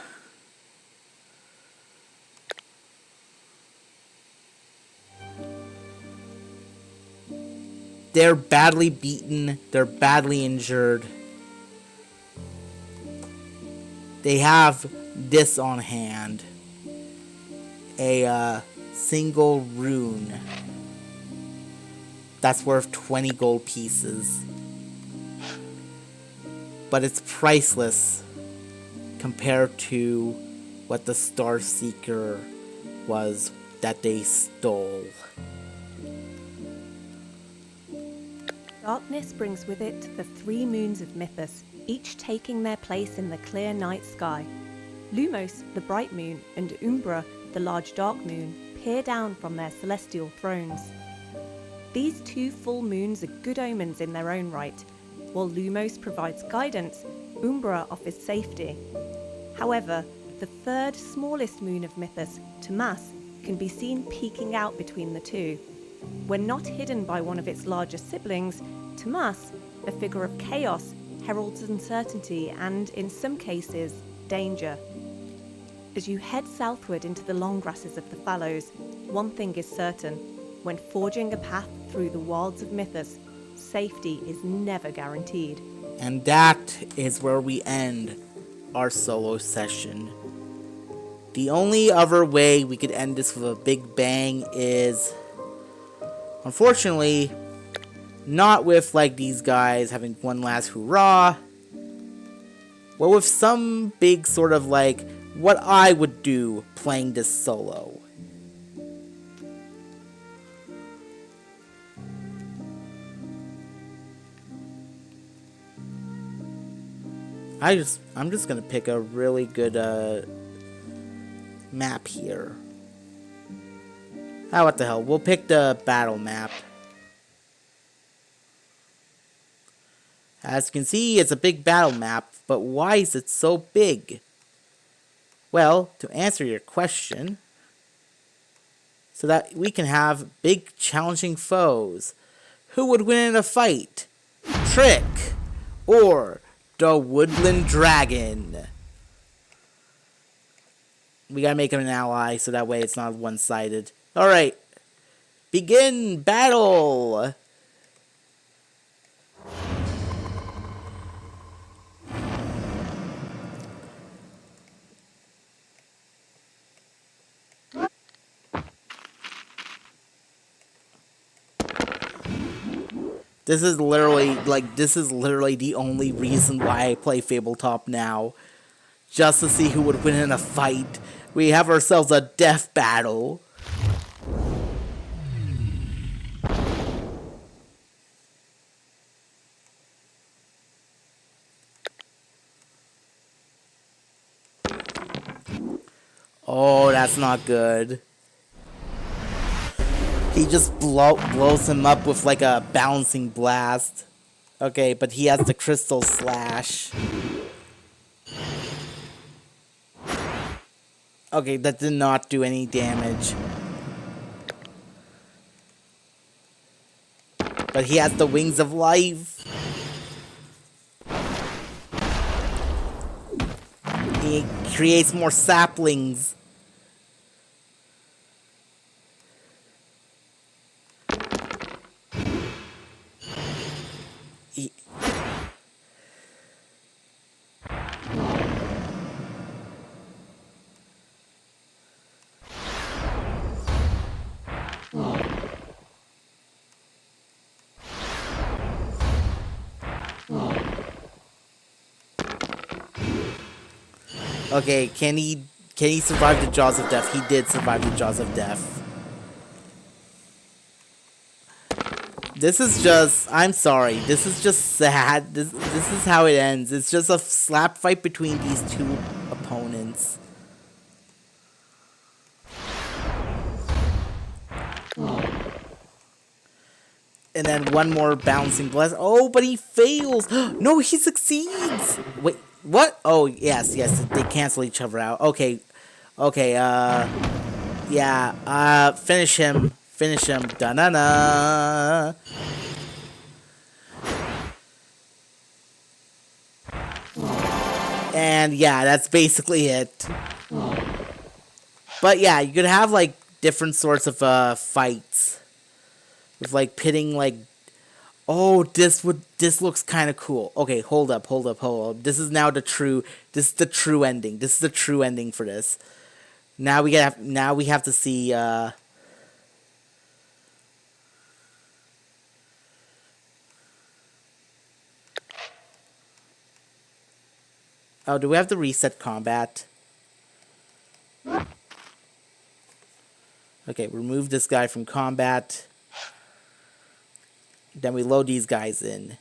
Speaker 1: They're badly beaten, they're badly injured. They have this on hand. A, single rune. That's worth 20 gold pieces. But it's priceless compared to what the Star Seeker was that they stole.
Speaker 2: Darkness brings with it the 3 moons of Mythos, each taking their place in the clear night sky. Lumos, the bright moon, and Umbra, the large dark moon, peer down from their celestial thrones. These 2 full moons are good omens in their own right. While Lumos provides guidance, Umbra offers safety. However, the 3rd smallest moon of Mythos, Tomas, can be seen peeking out between the 2. When not hidden by one of its larger siblings, Tomas, a figure of chaos, heralds uncertainty and, in some cases, danger. As you head southward into the long grasses of the fallows, one thing is certain: when forging a path through the wilds of Mythos, safety is never guaranteed.
Speaker 1: And that is where we end our solo session. The only other way we could end this with a big bang is, unfortunately, not with, like, these guys having one last hurrah, but with some big sort of, like, what I would do playing this solo. I'm just gonna pick a really good map here. Ah, what the hell? We'll pick the battle map. As you can see, it's a big battle map, but why is it so big? Well, to answer your question, so that we can have big challenging foes. Who would win in a fight? Trick or the Woodland Dragon? We gotta make him an ally so that way it's not one-sided. Alright. Begin battle! This is literally the only reason why I play Fabletop now. Just to see who would win in a fight. We have ourselves a death battle. Oh, that's not good. He just blows him up with like a bouncing blast. Okay, but he has the crystal slash. Okay, that did not do any damage. But he has the wings of life. He creates more saplings. Okay, can he survive the jaws of death? He did survive the jaws of death. This is just, I'm sorry, this is just sad. This is how it ends. It's just a slap fight between these two opponents. And then one more bouncing blast. Oh, but he fails. No, he succeeds. Wait, what? Oh, yes, they cancel each other out. Okay, yeah, finish him. Finish him. Da-na-na. And yeah, that's basically it. But yeah, you could have like different sorts of fights. With like pitting like, oh, this looks kind of cool. Okay, hold up. This is the true ending. This is the true ending for this. Now we have to see oh, do we have to reset combat? Okay, remove this guy from combat. Then we load these guys in.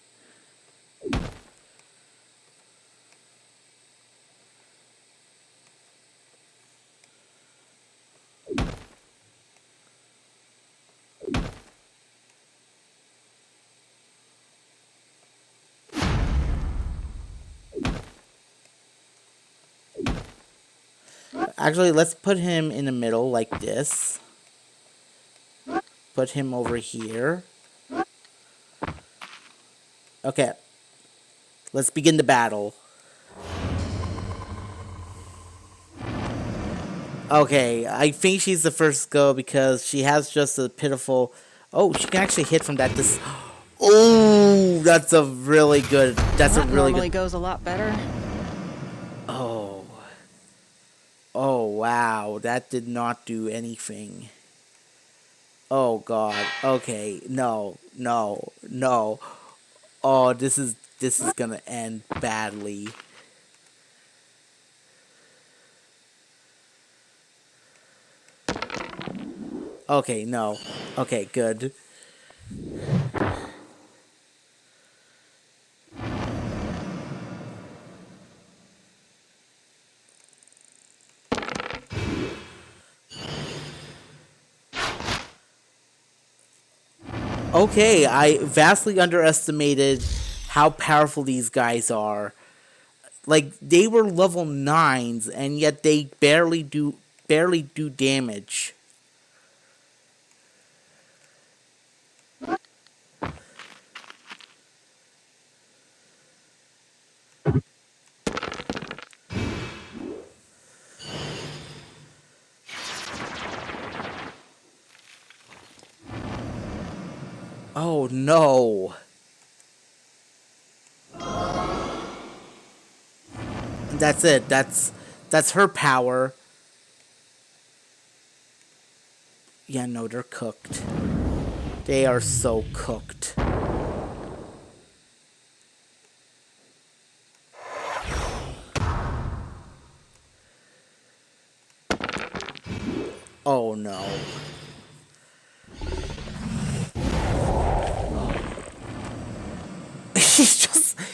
Speaker 1: Actually, let's put him in the middle like this. Put him over here. Okay. Let's begin the battle. Okay, I think she's the first go because she has just a pitiful... Oh, she can actually hit from that dis... Oh, that's a really good... That's a
Speaker 3: That
Speaker 1: really
Speaker 3: normally
Speaker 1: good...
Speaker 3: goes a lot better.
Speaker 1: Oh. Oh, wow. That did not do anything. Oh, God. Okay. No. Oh, this is gonna end badly. Okay, no. Okay, good. Okay, I vastly underestimated how powerful these guys are. Like, they were level 9s, and yet they barely do damage. Oh no. That's it. That's her power. Yeah, no, they're cooked. They are so cooked. Oh no.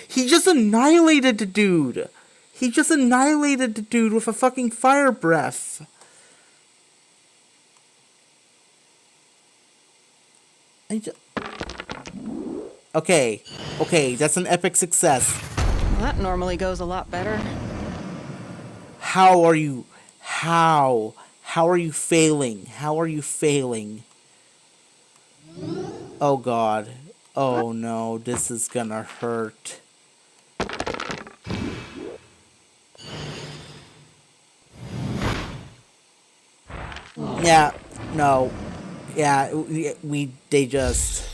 Speaker 1: He just annihilated the dude. He just annihilated the dude with a fucking fire breath. Okay, that's an epic success.
Speaker 3: Well, that normally goes a lot better.
Speaker 1: How are you failing? How are you failing? Oh god. Oh no, this is gonna hurt. Yeah, no. Yeah, they just...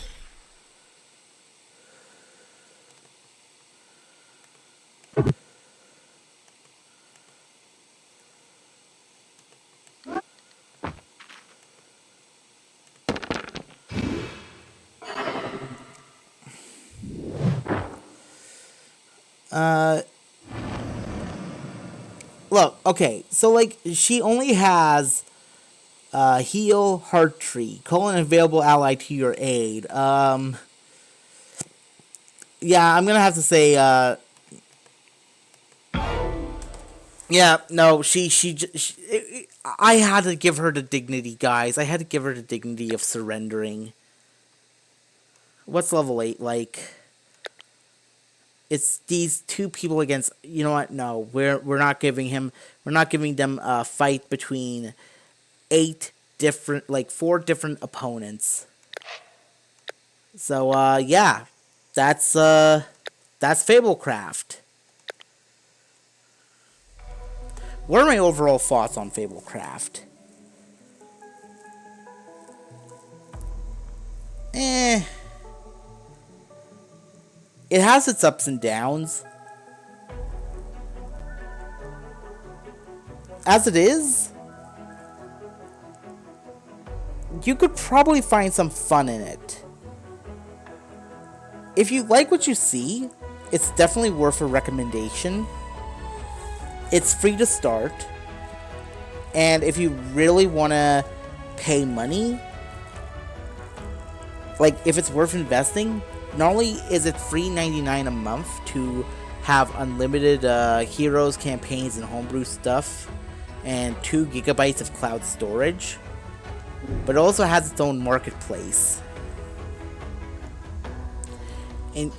Speaker 1: look, okay, so, like, she only has heal, heart tree, call an available ally to your aid. Yeah, I'm gonna have to say, yeah, no, I had to give her the dignity, guys. I had to give her the dignity of surrendering. What's level 8 like? It's these two people against. You know what? No, we're not giving him. We're not giving them a fight between 4 different opponents. So yeah, that's Fablecraft. What are my overall thoughts on Fablecraft? It has its ups and downs. As it is, you could probably find some fun in it. If you like what you see, it's definitely worth a recommendation. It's free to start. And if you really want to pay money, like if it's worth investing, not only is it free $99 a month to have unlimited heroes, campaigns, and homebrew stuff, and 2 gigabytes of cloud storage, but it also has its own marketplace. And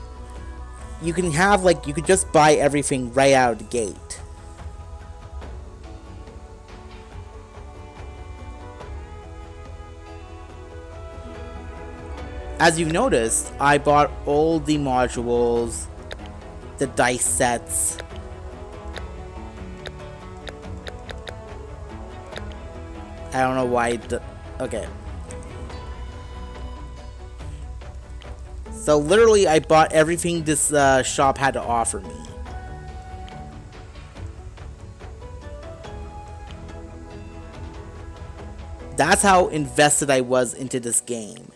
Speaker 1: you can have, like, you could just buy everything right out of the gate. As you've noticed, I bought all the modules, the dice sets. I don't know why. Okay. So literally, I bought everything this shop had to offer me. That's how invested I was into this game.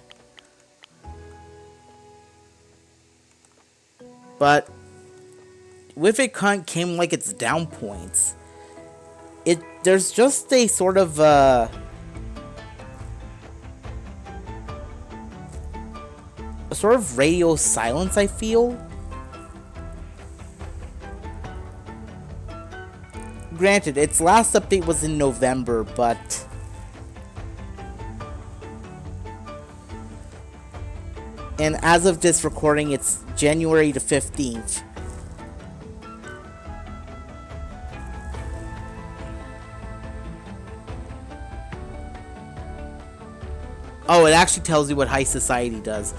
Speaker 1: But with it came like its down points. There's just a sort of radio silence, I feel. Granted, its last update was in November, but and as of this recording, it's January the 15th. Oh, it actually tells you what High Society does.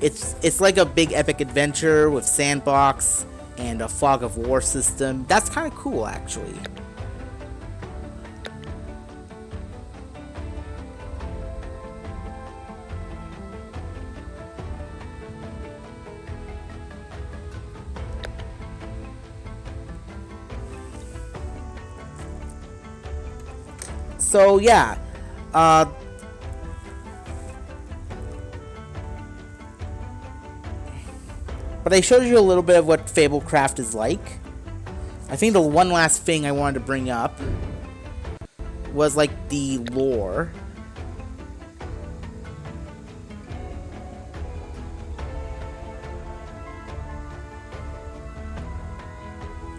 Speaker 1: It's like a big epic adventure with sandbox and a fog of war system. That's kind of cool, actually. So yeah, but I showed you a little bit of what Fablecraft is like. I think the one last thing I wanted to bring up was like the lore.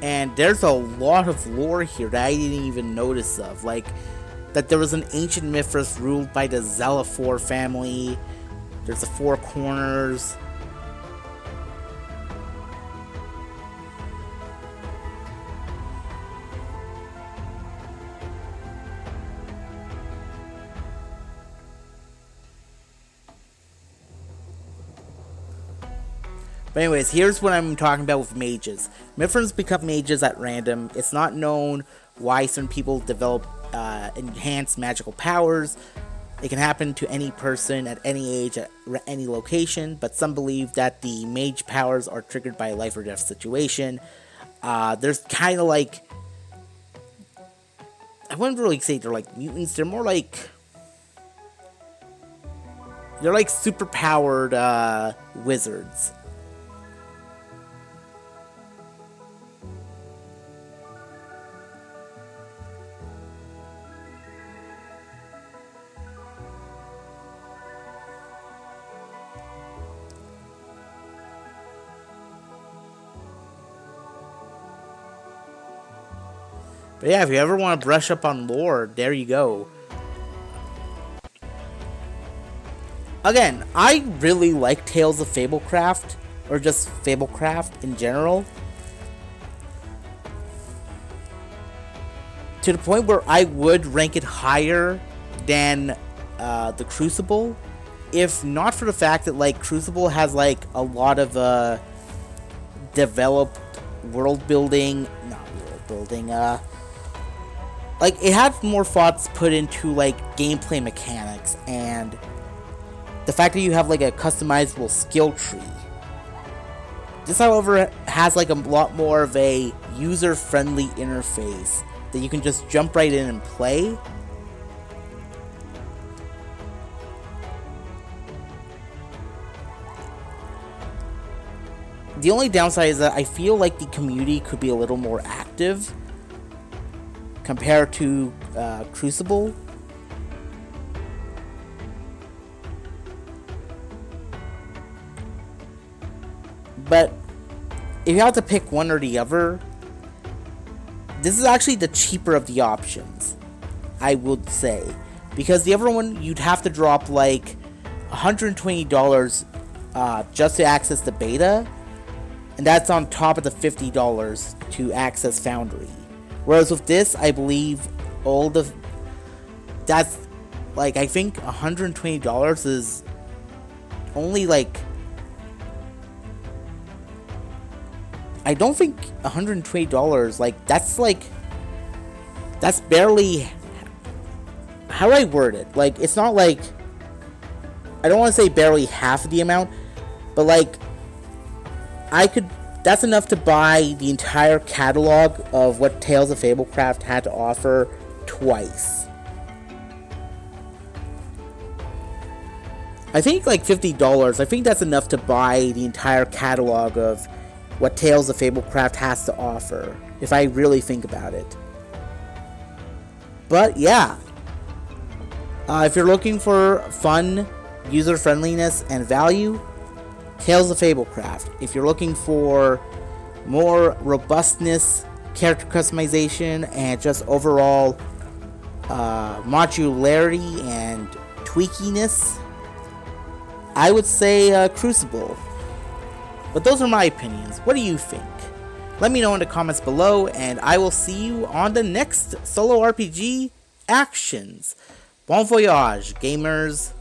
Speaker 1: And there's a lot of lore here that I didn't even notice of. Like, that there was an ancient Mithras ruled by the Zelaphor family. There's the Four Corners. But anyways, here's what I'm talking about with mages. Mithrans become mages at random. It's not known why certain people develop enhanced magical powers. It can happen to any person at any age, at any location, but some believe that the mage powers are triggered by a life or death situation. There's kind of like, I wouldn't really say they're like mutants, they're more like, they're like super powered wizards. But yeah, if you ever want to brush up on lore, there you go. Again, I really like Tales of Fablecraft, or just Fablecraft in general. To the point where I would rank it higher than the Crucible, if not for the fact that like Crucible has like a lot of developed world building, like it had more thoughts put into like gameplay mechanics and the fact that you have like a customizable skill tree. This, however, has like a lot more of a user-friendly interface that you can just jump right in and play. The only downside is that I feel like the community could be a little more active compared to Crucible. But if you have to pick one or the other, this is actually the cheaper of the options, I would say. Because the other one, you'd have to drop like $120 just to access the beta. And that's on top of the $50 to access Foundry. Whereas with this, I believe that's like, I think $120 is only like, I don't think $120, like, that's barely, how do I word it? Like, it's not like, I don't want to say barely half of the amount, but like, that's enough to buy the entire catalog of what Tales of Fablecraft had to offer twice. I think like $50, I think that's enough to buy the entire catalog of what Tales of Fablecraft has to offer, if I really think about it. But yeah, if you're looking for fun, user-friendliness, and value, Tales of Fablecraft. If you're looking for more robustness, character customization, and just overall modularity and tweakiness, I would say Crucible. But those are my opinions. What do you think? Let me know in the comments below, and I will see you on the next solo RPG Actions. Bon voyage, gamers.